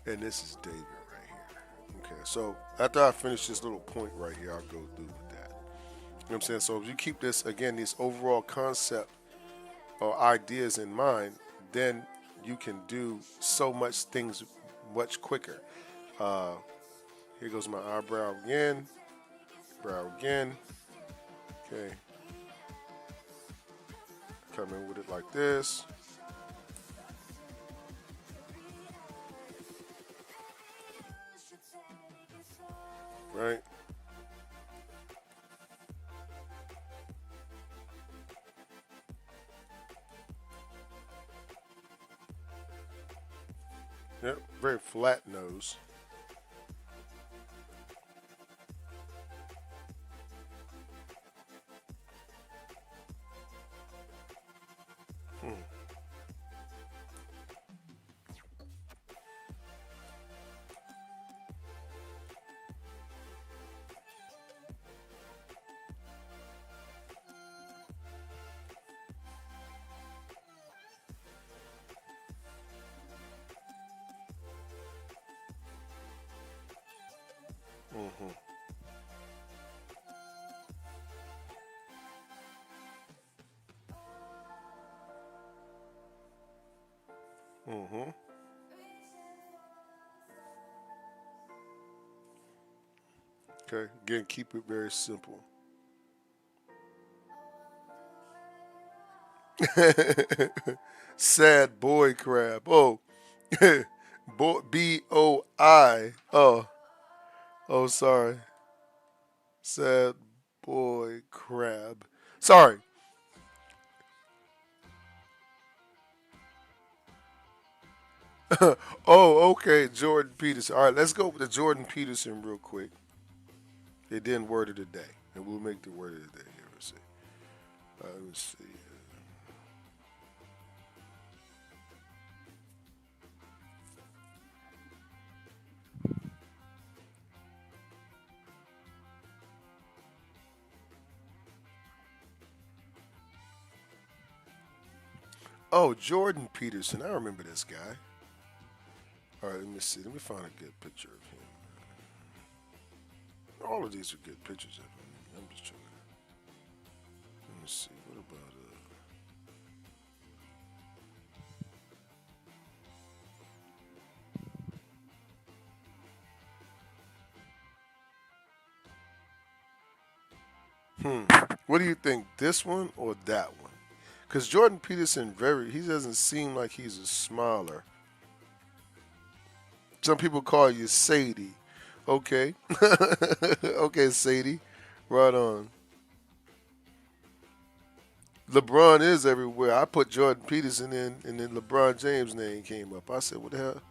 And this is David right here. Okay, so after I finish this little point right here, I'll go through with that. You know what I'm saying? So if you keep this again, this overall concept or ideas in mind, then you can do so much things much quicker. Uh, Here goes my eyebrow again, brow again. Okay, come in with it like this. Right? Yep, very flat nose. Hmm. Mm-hmm. Mm-hmm. Okay, again, keep it very simple. Sad boy crab. Oh, BOI. Oh, sorry. Sad boy crab. Sorry. Oh, okay. Jordan Peterson. All right, let's go with the Jordan Peterson real quick. It didn't word of the day. and we'll make the word of the day. Here, let's see. Let me see. Oh, Jordan Peterson. I remember this guy. All right, let me see. Let me find a good picture of him. All of these are good pictures of him. I'm just trying to. Let me see. What about What do you think? This one or that one? Because Jordan Peterson, he doesn't seem like he's a smiler. Some people call you Sadie. Okay. Okay, Sadie. Right on. LeBron is everywhere. I put Jordan Peterson in, and then LeBron James' name came up. I said, what the hell?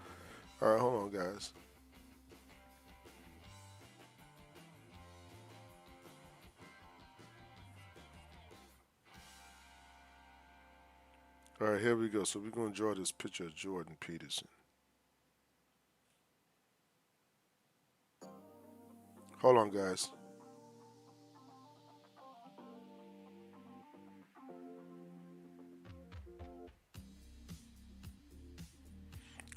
All right, hold on, guys. All right, here we go. So we're going to draw this picture of Jordan Peterson. Hold on, guys.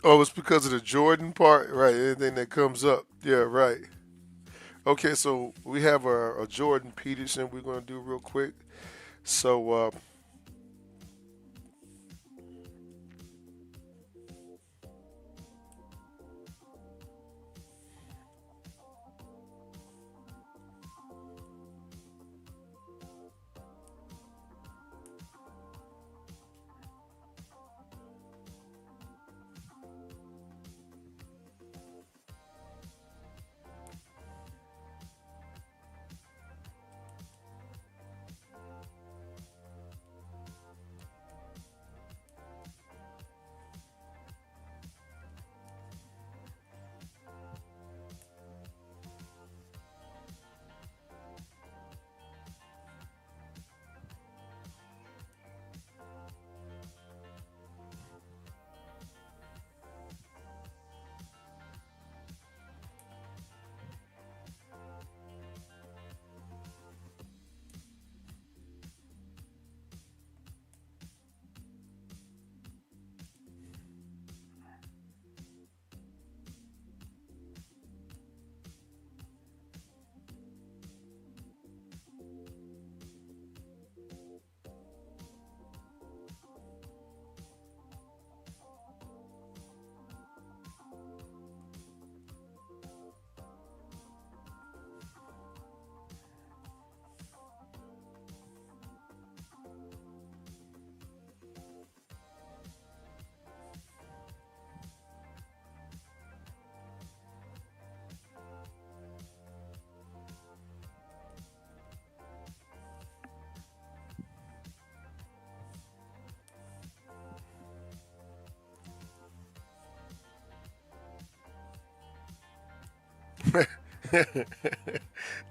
Oh, it's because of the Jordan part, right? Anything that comes up, yeah, right. Okay, so we have a Jordan Peterson we're going to do real quick. So,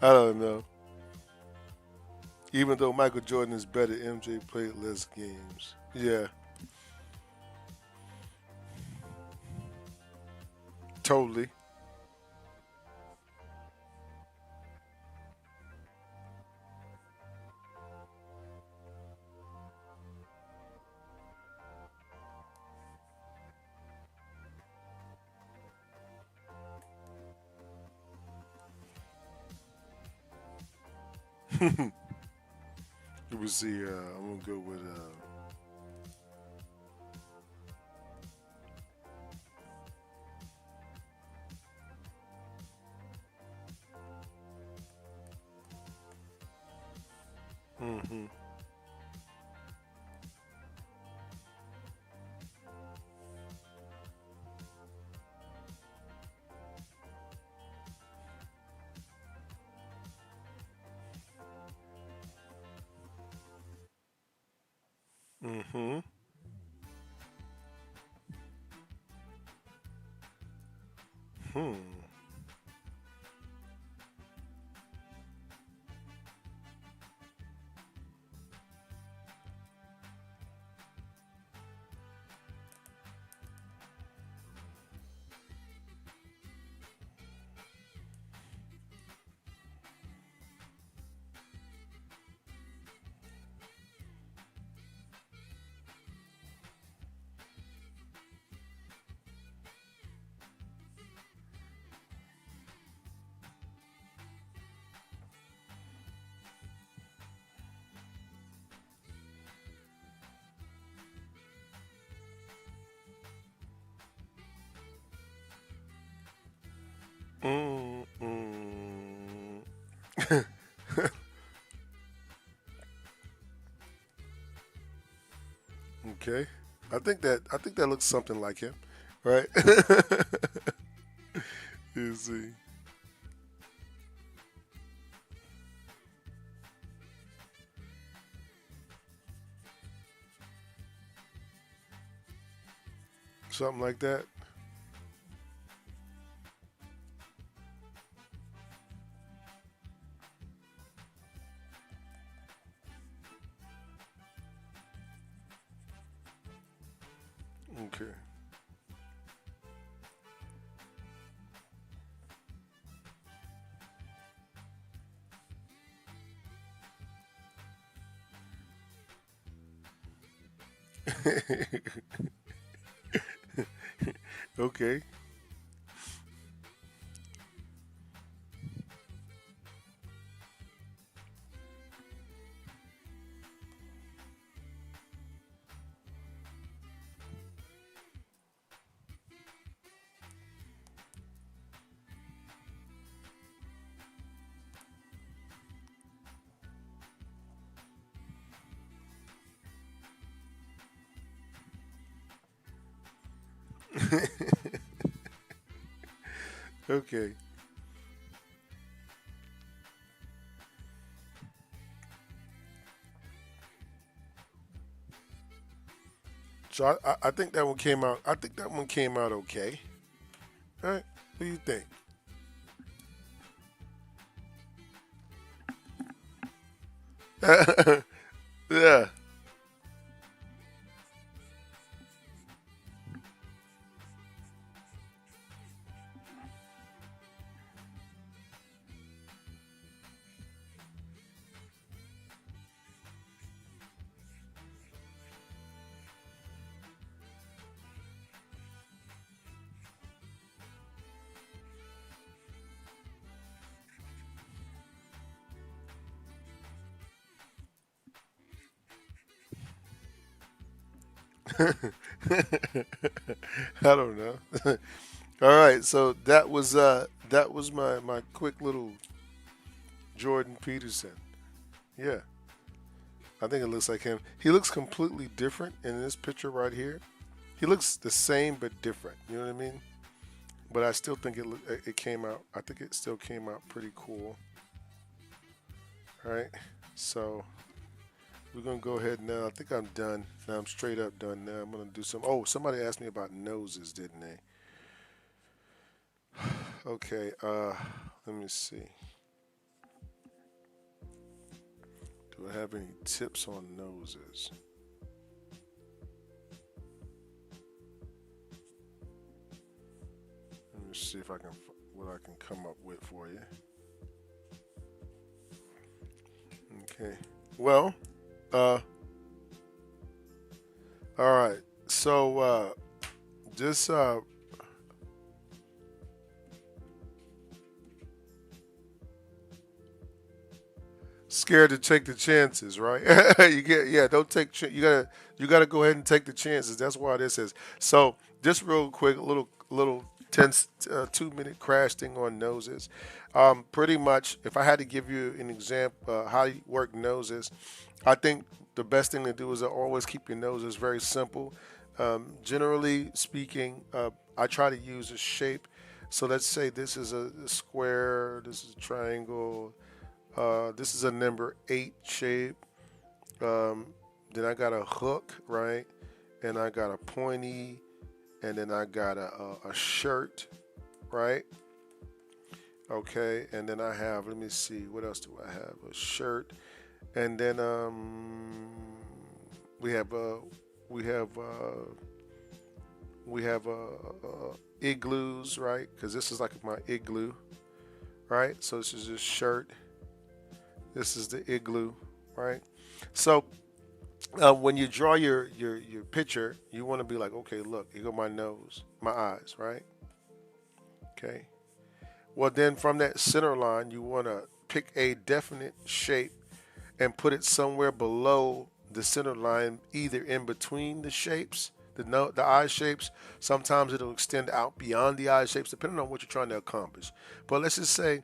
I don't know. Even though Michael Jordan is better, MJ played less games. Yeah, totally. Let me see. I'm gonna go with. Mm-hmm. Mm-hmm. Hmm. Mm, mm. Okay. I think that looks something like him, right? You see, something like that. Okay. Okay. Okay. So I think that one came out. I think that one came out okay. All right. What do you think? Yeah. I don't know. All right. So that was my quick little Jordan Peterson. Yeah. I think it looks like him. He looks completely different in this picture right here. He looks the same but different. You know what I mean? But I still think it came out. I think it still came out pretty cool. All right. So we're gonna go ahead now. I think I'm done. Now I'm straight up done. Now I'm gonna do some. Oh, somebody asked me about noses, didn't they? Okay. Let me see. Do I have any tips on noses? Let me see if I can what I can come up with for you. Okay. Well, uh, all right. So just scared to take the chances, right? You get yeah. Don't take you gotta go ahead and take the chances. That's why this is. So just real quick, a little 10 2 minute crash thing on noses. Pretty much, if I had to give you an example how you work noses, I think the best thing to do is to always keep your noses very simple. Generally speaking, I try to use a shape. So let's say this is a square, this is a triangle, this is a number 8 shape. Um, then I got a hook, right? And I got a pointy, and then I got a shirt, right? Okay, and then I have, let me see, what else do I have? A shirt, and then we have we have we have igloos, right? Because this is like my igloo, right? So this is a shirt. This is the igloo, right? So when you draw your picture, you want to be like, okay, look, here go my nose, my eyes, right? Okay. Well, then from that center line, you want to pick a definite shape and put it somewhere below the center line, either in between the shapes, the eye shapes. Sometimes it'll extend out beyond the eye shapes, depending on what you're trying to accomplish. But let's just say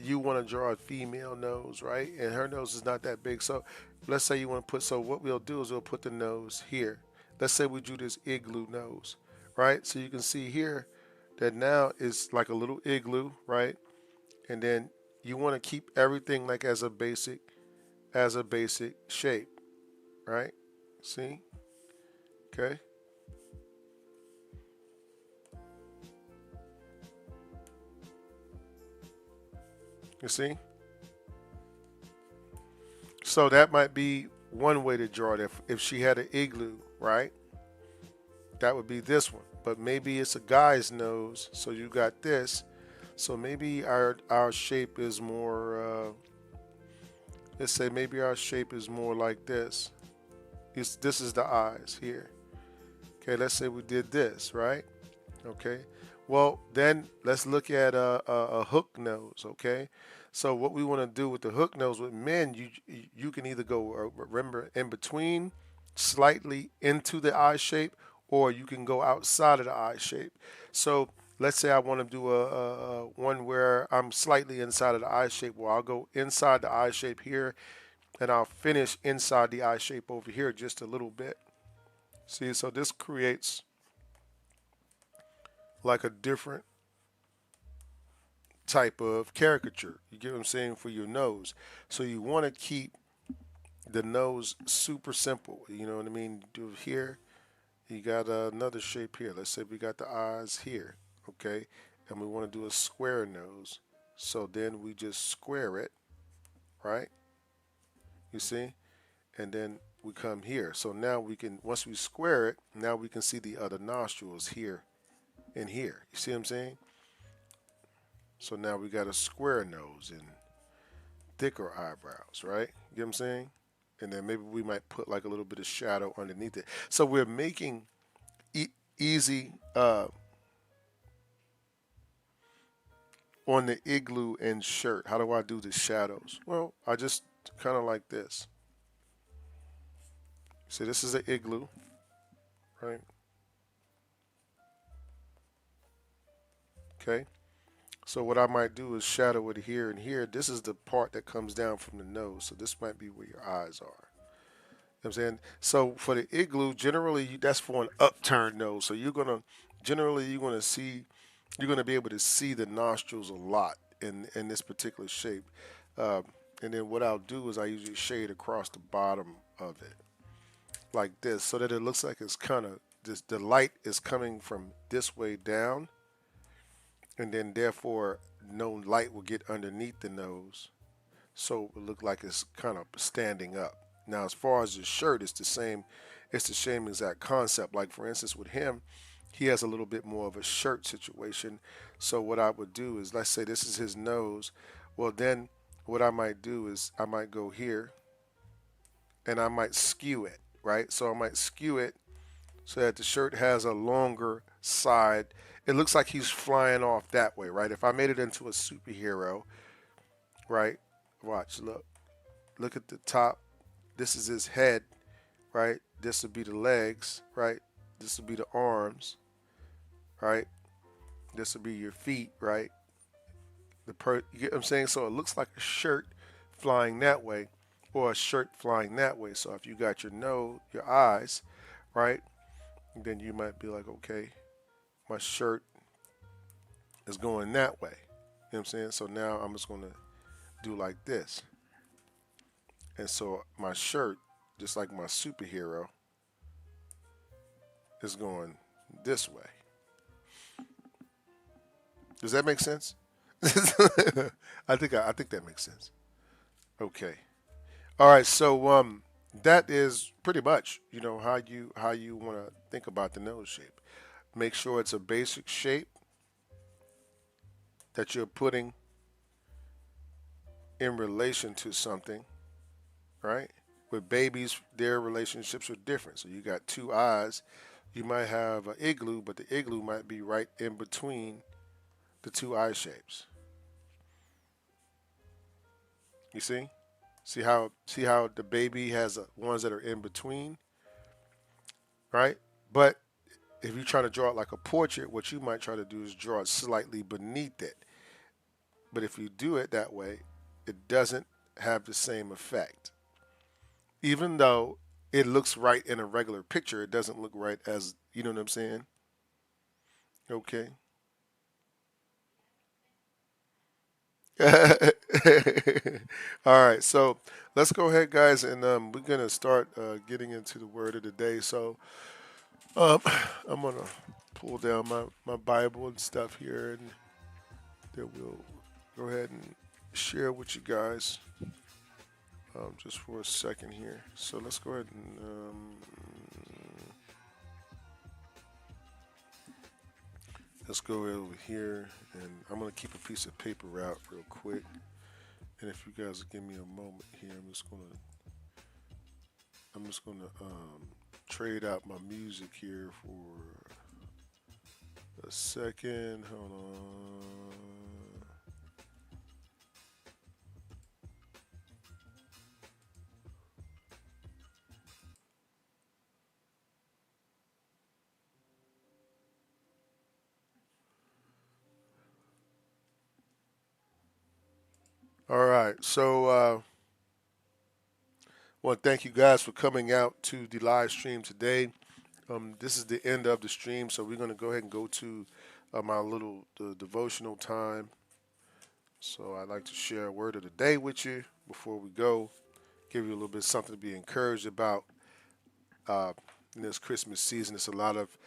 you want to draw a female nose, right? And her nose is not that big. So let's say you want to put, so what we'll do is we'll put the nose here. Let's say we drew this igloo nose, right? So you can see here that now it's like a little igloo, right? And then you want to keep everything like as a basic shape, right? See? Okay. You see? So that might be one way to draw it. If she had an igloo, right? That would be this one. But maybe it's a guy's nose, so you got this. So maybe our shape is more. Let's say maybe our shape is more like this. This is the eyes here. Okay, let's say we did this, right? Okay. Well, then let's look at a hook nose. Okay. So what we want to do with the hook nose with men, you can either go remember in between, slightly into the eye shape, or you can go outside of the eye shape. So let's say I want to do a one where I'm slightly inside of the eye shape. Well, I'll go inside the eye shape here, and I'll finish inside the eye shape over here just a little bit. See, so this creates like a different type of caricature. You get what I'm saying for your nose. So you want to keep the nose super simple. You know what I mean? Do it here. You got another shape here. Let's say we got the eyes here, okay? And we want to do a square nose. So then we just square it, right? You see? And then we come here. So now we can, once we square it, now we can see the other nostrils here and here. You see what I'm saying? So now we got a square nose and thicker eyebrows, right? You get what I'm saying? And then maybe we might put like a little bit of shadow underneath it. So we're making easy on the igloo and shirt. How do I do the shadows? Well, I just kind of like this. See, this is an igloo, right? Okay. So what I might do is shadow it here and here. This is the part that comes down from the nose. So this might be where your eyes are. You know what I'm saying? So for the igloo, generally that's for an upturned nose. So you're gonna be able to see the nostrils a lot in this particular shape. Um, and then what I'll do is I usually shade across the bottom of it like this, so that it looks like it's kind of this. The light is coming from this way down, and then therefore no light will get underneath the nose, so it will look like it's kind of standing up. Now, as far as the shirt, it's the same. It's the same exact concept. Like for instance, with him, he has a little bit more of a shirt situation. So what I would do is, let's say this is his nose. Well, then what I might do is I might go here and I might skew it, right? So I might skew it so that the shirt has a longer side. It looks like he's flying off that way, right? If I made it into a superhero, right? Watch, look. Look at the top. This is his head, right? This would be the legs, right? This would be the arms, right? This would be your feet, right? You get what I'm saying? So it looks like a shirt flying that way, or a shirt flying that way. So if you got your nose, your eyes, right? Then you might be like, okay, my shirt is going that way. You know what I'm saying? So now I'm just gonna do like this. And so my shirt, just like my superhero, is going this way. Does that make sense? I think that makes sense. Okay. All right. So that is pretty much how you want to think about the nose shape. Make sure it's a basic shape that you're putting in relation to something, right? With babies, their relationships are different. So you got two eyes. You might have an igloo, but the igloo might be right in between the two eye shapes. You see? – see how the baby has ones that are in between? right? But if you're trying to draw it like a portrait, what you might try to do is draw it slightly beneath it. But if you do it that way, it doesn't have the same effect. Even though it looks right in a regular picture, it doesn't look right as, you know what I'm saying? Okay. All right, so let's go ahead, guys, and we're gonna start getting into the word of the day. So um, I'm gonna pull down my Bible and stuff here, and then we'll go ahead and share with you guys just for a second here. So let's go ahead and let's go over here, and I'm gonna keep a piece of paper out real quick. And if you guys will give me a moment here, I'm just gonna trade out my music here for a second. Hold on. All right. So, well, thank you guys for coming out to the live stream today. This is the end of the stream, so we're going to go ahead and go to my little devotional time. So, I'd like to share a word of the day with you before we go. Give you a little bit of something to be encouraged about uh, in this Christmas season. It's a lot of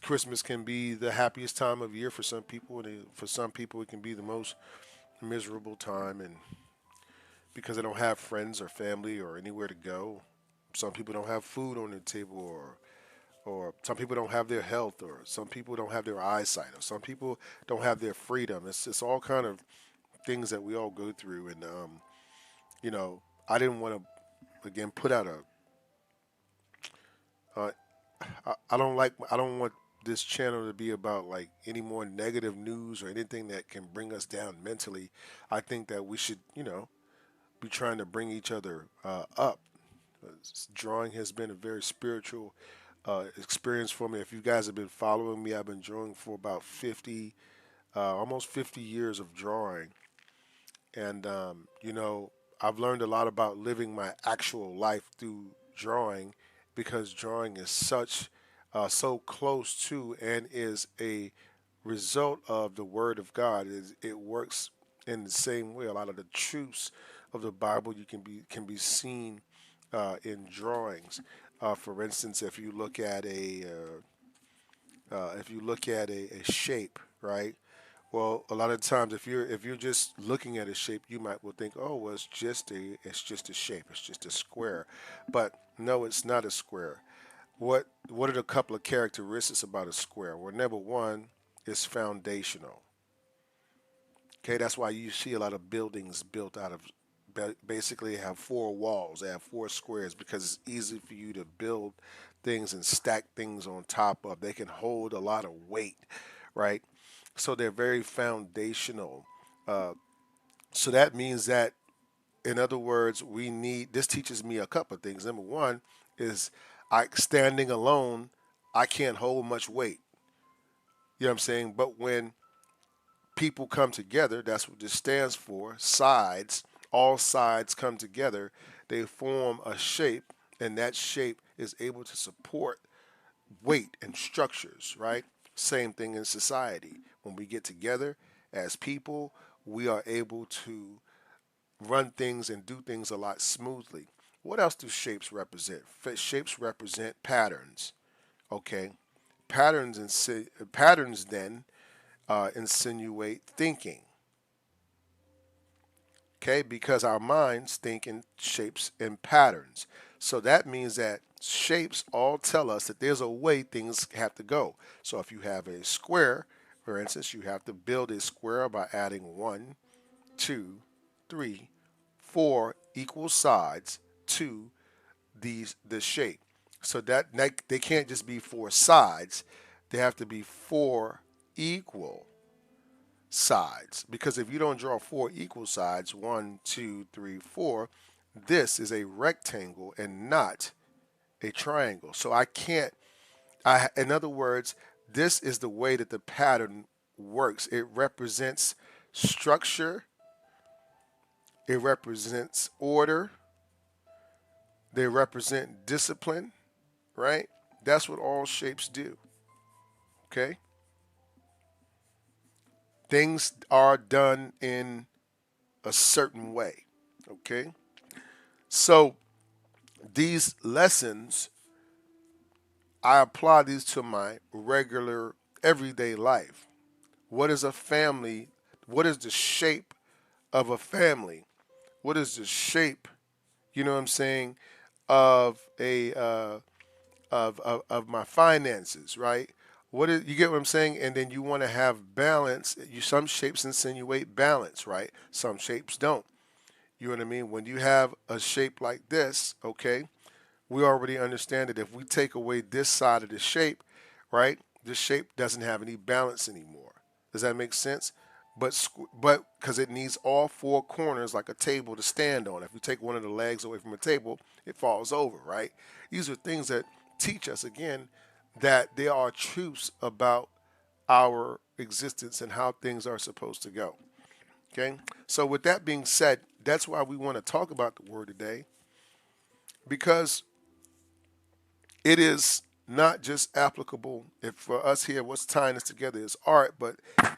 Christmas can be the happiest time of year for some people, and for some people, it can be the most miserable time, and because they don't have friends or family or anywhere to go. Some people don't have food on their table, or some people don't have their health, or some people don't have their eyesight, or some people don't have their freedom. It's all kind of things that we all go through, and you know, I didn't want to again put out a. I don't want this channel to be about like any more negative news or anything that can bring us down mentally. I think that we should, be trying to bring each other up. Drawing has been a very spiritual experience for me. If you guys have been following me, I've been drawing for about 50, almost 50 years of drawing. And, I've learned a lot about living my actual life through drawing because drawing is so close to and is a result of the Word of God. It works in the same way. A lot of the truths of the Bible can be seen in drawings. For instance, if you look at a shape, right? Well, a lot of times, if you're just looking at a shape, you might will think, oh, well, it's just a shape, it's just a square, but no, it's not a square. What are the couple of characteristics about a square? Well, number one, it's foundational. Okay, that's why you see a lot of buildings built out of basically have four walls. They have four squares because it's easy for you to build things and stack things on top of. They can hold a lot of weight, right? So they're very foundational. Uh, so that means that, in other words, we need. This teaches me a couple of things. Number one is I standing alone, I can't hold much weight. You know what I'm saying? But when people come together, that's what this stands for, sides, all sides come together, they form a shape, and that shape is able to support weight and structures, right? Same thing in society. When we get together as people, we are able to run things and do things a lot smoothly. What else do shapes represent? Shapes represent patterns. Okay, patterns then insinuate thinking. Okay, because our minds think in shapes and patterns. So that means that shapes all tell us that there's a way things have to go. So if you have a square, for instance, you have to build a square by adding one, two, three, four equal sides to the shape. So that they can't just be four sides; they have to be four equal sides. Because if you don't draw four equal sides, one, two, three, four, this is a rectangle and not a triangle. So I can't, in other words, this is the way that the pattern works. It represents structure, it represents order, they represent discipline, right? That's what all shapes do, okay? Things are done in a certain way, okay? So these lessons, I apply these to my regular everyday life. What is a family? What is the shape of a family? What is the shape, you know what I'm saying, of a of my finances, right? What is, you get what I'm saying? And then you want to have balance. You, some shapes insinuate balance, right? Some shapes don't. You know what I mean? When you have a shape like this, okay, we already understand that if we take away this side of the shape, right, this shape doesn't have any balance anymore. Does that make sense? But because it needs all four corners like a table to stand on. If you take one of the legs away from a table, it falls over, right? These are things that teach us again that there are truths about our existence and how things are supposed to go. Okay? So with that being said, that's why we want to talk about the word today, because it is not just applicable if for us here what's tying us together is art, but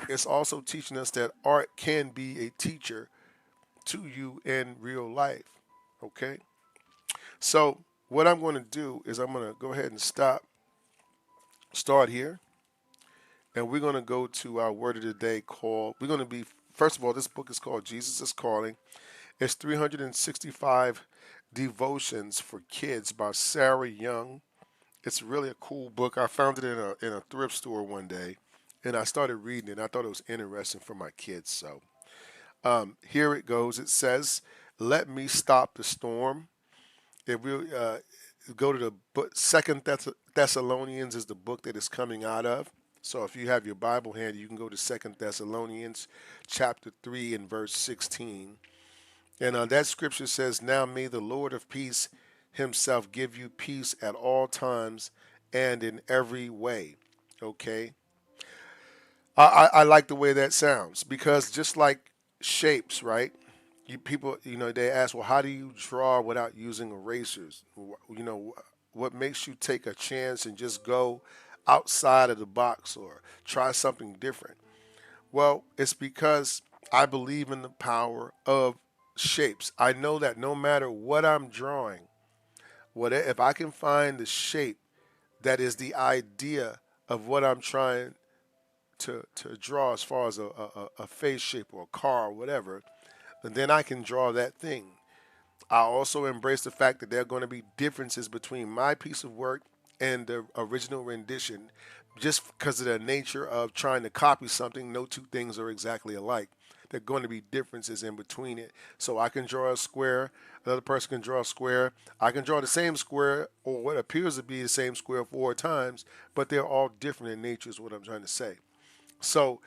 it's also teaching us that art can be a teacher to you in real life. Okay? So what I'm going to do is I'm going to go ahead and start here, and we're going to go to our word of the day called, we're going to be, first of all, this book is called Jesus is Calling. It's 365 Devotions for Kids by Sarah Young. It's really a cool book. I found it in a thrift store one day, and I started reading it. And I thought it was interesting for my kids. So here it goes. It says, "Let me stop the storm." If we go to the book, Second Thessalonians is the book that it's coming out of. So if you have your Bible handy, you can go to Second Thessalonians chapter 3 and verse 16. And that scripture says, "Now may the Lord of peace himself give you peace at all times and in every way." Okay. I like the way that sounds, because just like shapes, right? You people, they ask, well, how do you draw without using erasers? What makes you take a chance and just go outside of the box or try something different? Well, it's because I believe in the power of shapes. I know that no matter what I'm drawing, what if I can find the shape that is the idea of what I'm trying to draw, as far as a face shape or a car or whatever, then I can draw that thing. I also embrace the fact that there are going to be differences between my piece of work and the original rendition, just because of the nature of trying to copy something. No two things are exactly alike. There are going to be differences in between it. So I can draw a square, another person can draw a square. I can draw the same square, or what appears to be the same square, four times, but they're all different in nature, is what I'm trying to say. So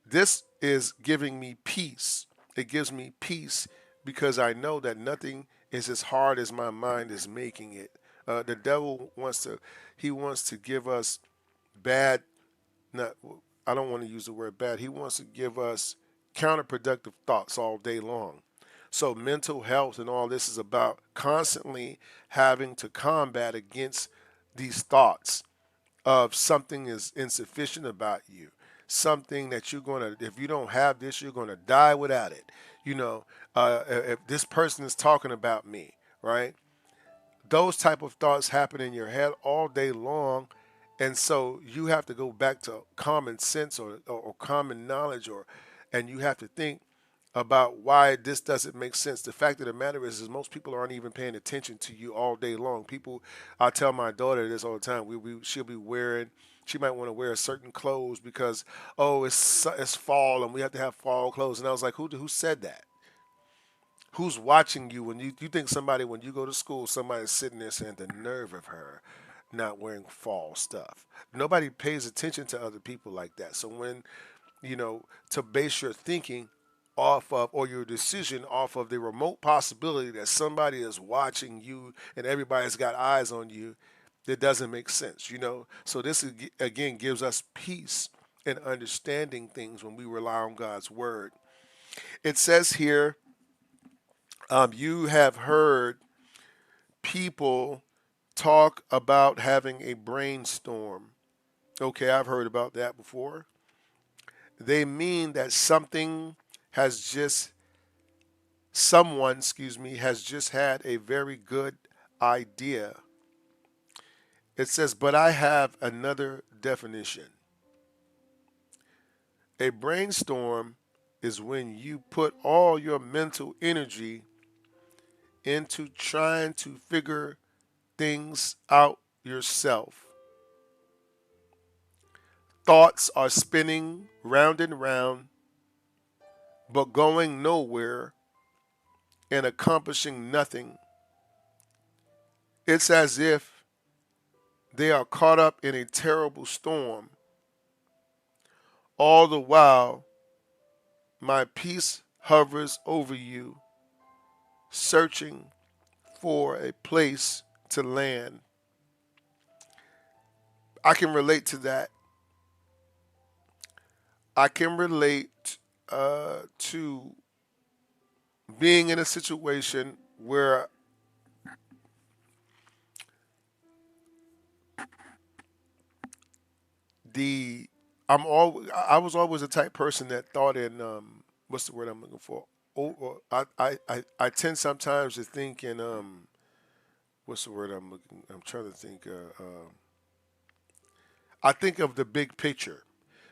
this is giving me peace. It gives me peace because I know that nothing is as hard as my mind is making it. The devil wants to give us bad, not, I don't want to use the word bad. He wants to give us counterproductive thoughts all day long. So mental health and all this is about constantly having to combat against these thoughts of something is insufficient about you, something that you're going to, if you don't have this, you're going to die without it. If this person is talking about me, right? Those type of thoughts happen in your head all day long, and so you have to go back to common sense, or common knowledge, and you have to think about why this doesn't make sense. The fact of the matter is most people aren't even paying attention to you all day long. People, I tell my daughter this all the time. She'll be wearing, she might want to wear certain clothes because, oh, it's fall and we have to have fall clothes. And I was like, who said that? Who's watching you when you think somebody, when you go to school, somebody's sitting there saying the nerve of her not wearing fall stuff. Nobody pays attention to other people like that. So when, to base your thinking off of, or your decision off of the remote possibility that somebody is watching you and everybody's got eyes on you, that doesn't make sense, you know. So this again gives us peace in understanding things when we rely on God's word. It says here, you have heard people talk about having a brainstorm. Okay, I've heard about that before. They mean that has just someone, excuse me, has just had a very good idea. It says, but I have another definition. A brainstorm is when you put all your mental energy into trying to figure things out yourself. Thoughts are spinning round and round, but going nowhere and accomplishing nothing. It's as if they are caught up in a terrible storm. All the while, my peace hovers over you, searching for a place to land. I can relate to that. I can relate to being in a situation where the I was always the type person that thought in what's the word I'm looking for? I tend sometimes to think in what's the word I'm trying to think. I think of the big picture.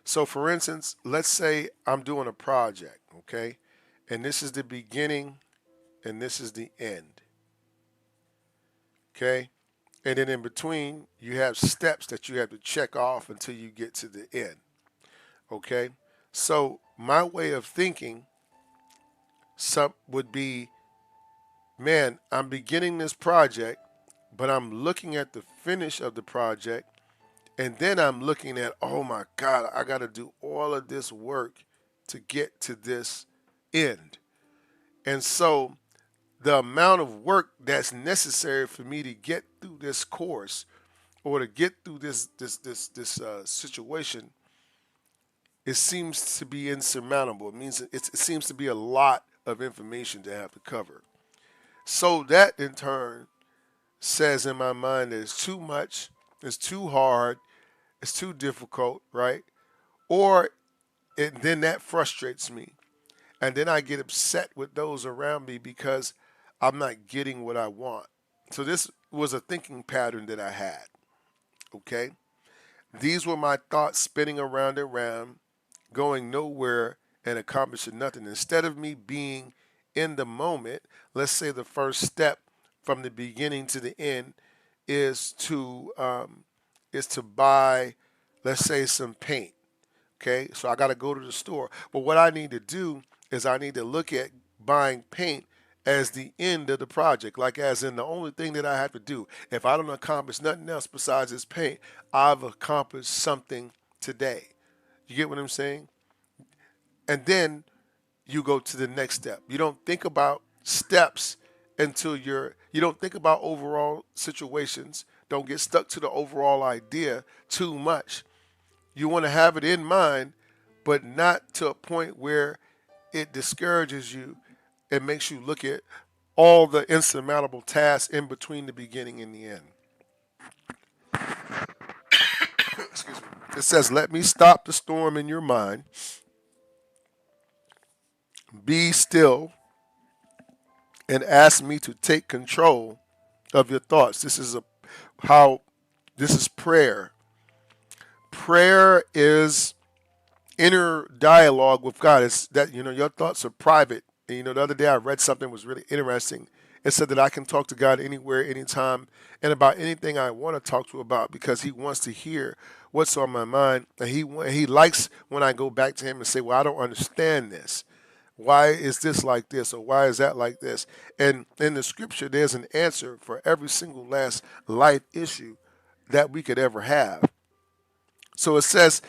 So, for instance, let's say I'm doing a project, okay, and this is the beginning and this is the end, okay, and then in between you have steps that you have to check off until you get to the end, okay. So my way of thinking some would be, man, I'm beginning this project, but I'm looking at the finish of the project. And then I'm looking at, oh my God, I got to do all of this work to get to this end. And so the amount of work that's necessary for me to get through this course or to get through this situation, it seems to be insurmountable. It means it seems to be a lot of information to have to cover. So that in turn says in my mind that it's too much, it's too hard, it's too difficult, right? Or then that frustrates me. And then I get upset with those around me because I'm not getting what I want. So this was a thinking pattern that I had. Okay. These were my thoughts spinning around and around, going nowhere and accomplishing nothing. Instead of me being in the moment, let's say the first step from the beginning to the end is to buy, let's say, some paint. Okay, so I got to go to the store. But what I need to do is I need to look at buying paint as the end of the project, like as in the only thing that I have to do. If I don't accomplish nothing else besides this paint, I've accomplished something today. You get what I'm saying? And then you go to the next step. You don't think about steps until you don't think about overall situations. Don't get stuck to the overall idea too much. You want to have it in mind, but not to a point where it discourages you and makes you look at all the insurmountable tasks in between the beginning and the end. Excuse me. It says, let me stop the storm in your mind. Be still and ask me to take control of your thoughts. How this is prayer. Prayer is inner dialogue with God. It's that your thoughts are private. And the other day I read something that was really interesting. It said that I can talk to God anywhere, anytime, and about anything I want to talk to about because He wants to hear what's on my mind, and He likes when I go back to Him and say, "Well, I don't understand this. Why is this like this, or why is that like this?" And in the Scripture, there's an answer for every single last life issue that we could ever have. So it says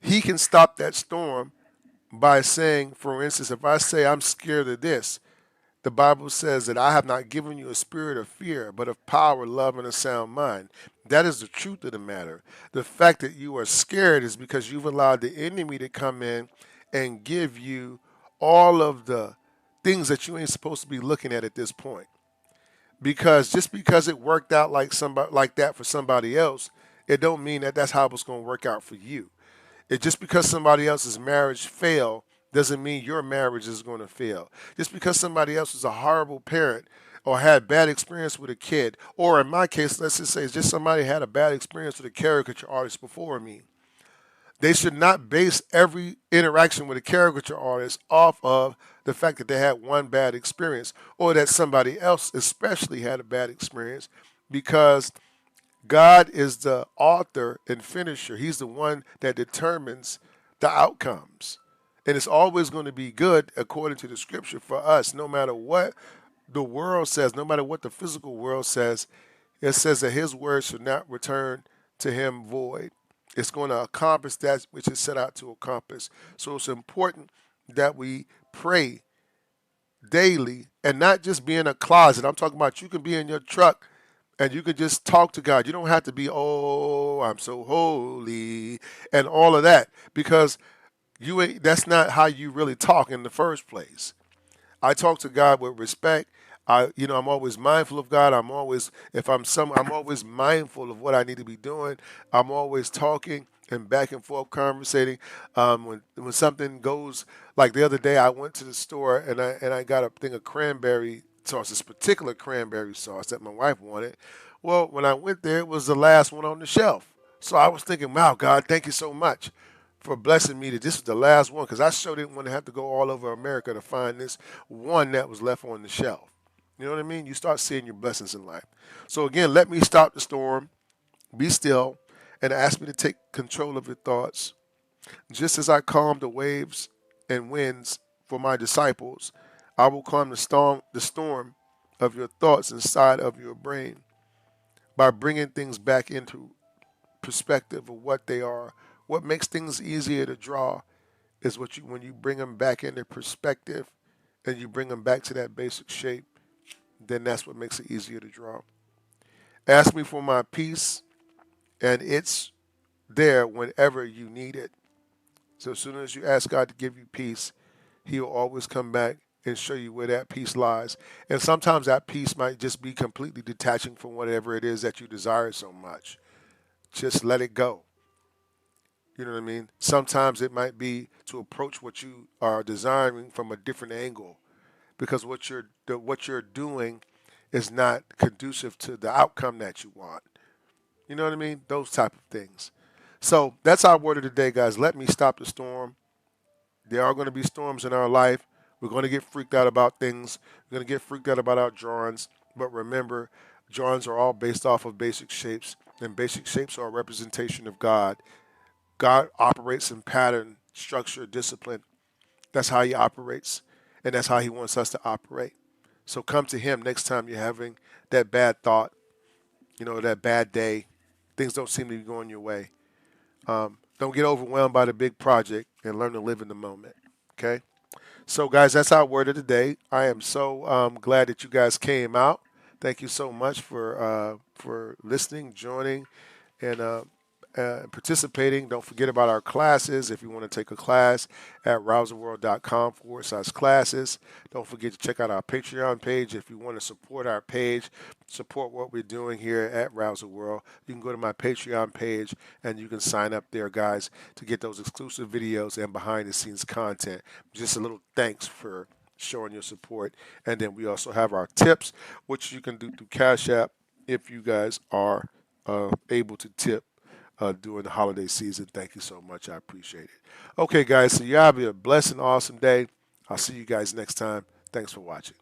He can stop that storm by saying, for instance, if I say I'm scared of this, the Bible says that I have not given you a spirit of fear, but of power, love, and a sound mind. That is the truth of the matter. The fact that you are scared is because you've allowed the enemy to come in and give you all of the things that you ain't supposed to be looking at this point. Because just because it worked out like somebody like that for somebody else, it don't mean that that's how it's going to work out for you. It just because somebody else's marriage failed doesn't mean your marriage is going to fail. Just because somebody else is a horrible parent or had bad experience with a kid, or in my case, let's just say it's just somebody had a bad experience with a caricature artist before me. They should not base every interaction with a caricature artist off of the fact that they had one bad experience or that somebody else especially had a bad experience, because God is the author and finisher. He's the one that determines the outcomes. And it's always going to be good according to the scripture for us, no matter what the world says, no matter what the physical world says. It says that his word should not return to him void. It's going to accomplish that which is set out to accomplish. So it's important that we pray daily and not just be in a closet. I'm talking about you can be in your truck and you can just talk to God. You don't have to be, oh, I'm so holy and all of that, because you ain't, that's not how you really talk in the first place. I talk to God with respect. I'm always mindful of God. I'm always mindful of what I need to be doing. I'm always talking and back and forth conversating. When something goes, like the other day, I went to the store and I got a thing of cranberry sauce, this particular cranberry sauce that my wife wanted. Well, when I went there, it was the last one on the shelf. So I was thinking, wow, God, thank you so much for blessing me that this was the last one, because I sure didn't want to have to go all over America to find this one that was left on the shelf. You know what I mean? You start seeing your blessings in life. So again, let me stop the storm, be still, and ask me to take control of your thoughts. Just as I calm the waves and winds for my disciples, I will calm the storm of your thoughts inside of your brain by bringing things back into perspective of what they are. What makes things easier to draw is when you bring them back into perspective and you bring them back to that basic shape, then that's what makes it easier to draw. Ask me for my peace, and it's there whenever you need it. So as soon as you ask God to give you peace, He'll always come back and show you where that peace lies. And sometimes that peace might just be completely detaching from whatever it is that you desire so much. Just let it go. You know what I mean? Sometimes it might be to approach what you are desiring from a different angle, because what you're doing is not conducive to the outcome that you want. You know what I mean? Those type of things. So that's our word of the day, guys. Let me stop the storm. There are going to be storms in our life. We're going to get freaked out about things. We're going to get freaked out about our drawings. But remember, drawings are all based off of basic shapes, and basic shapes are a representation of God. God operates in pattern, structure, discipline. That's how He operates, and that's how He wants us to operate. So come to Him next time you're having that bad thought, that bad day. Things don't seem to be going your way. Don't get overwhelmed by the big project, and learn to live in the moment. Okay? So, guys, that's our word of the day. I am so glad that you guys came out. Thank you so much for listening, joining, and participating. Don't forget about our classes. If you want to take a class at rouserworld.com/classes. Don't forget to check out our Patreon page. If you want to support our page, support what we're doing here at Rouser World, you can go to my Patreon page and you can sign up there, guys, to get those exclusive videos and behind the scenes content. Just a little thanks for showing your support. And then we also have our tips, which you can do through Cash App if you guys are able to tip during the holiday season. Thank you so much. I appreciate it. Okay, guys, so y'all have a blessed and awesome day. I'll see you guys next time. Thanks for watching.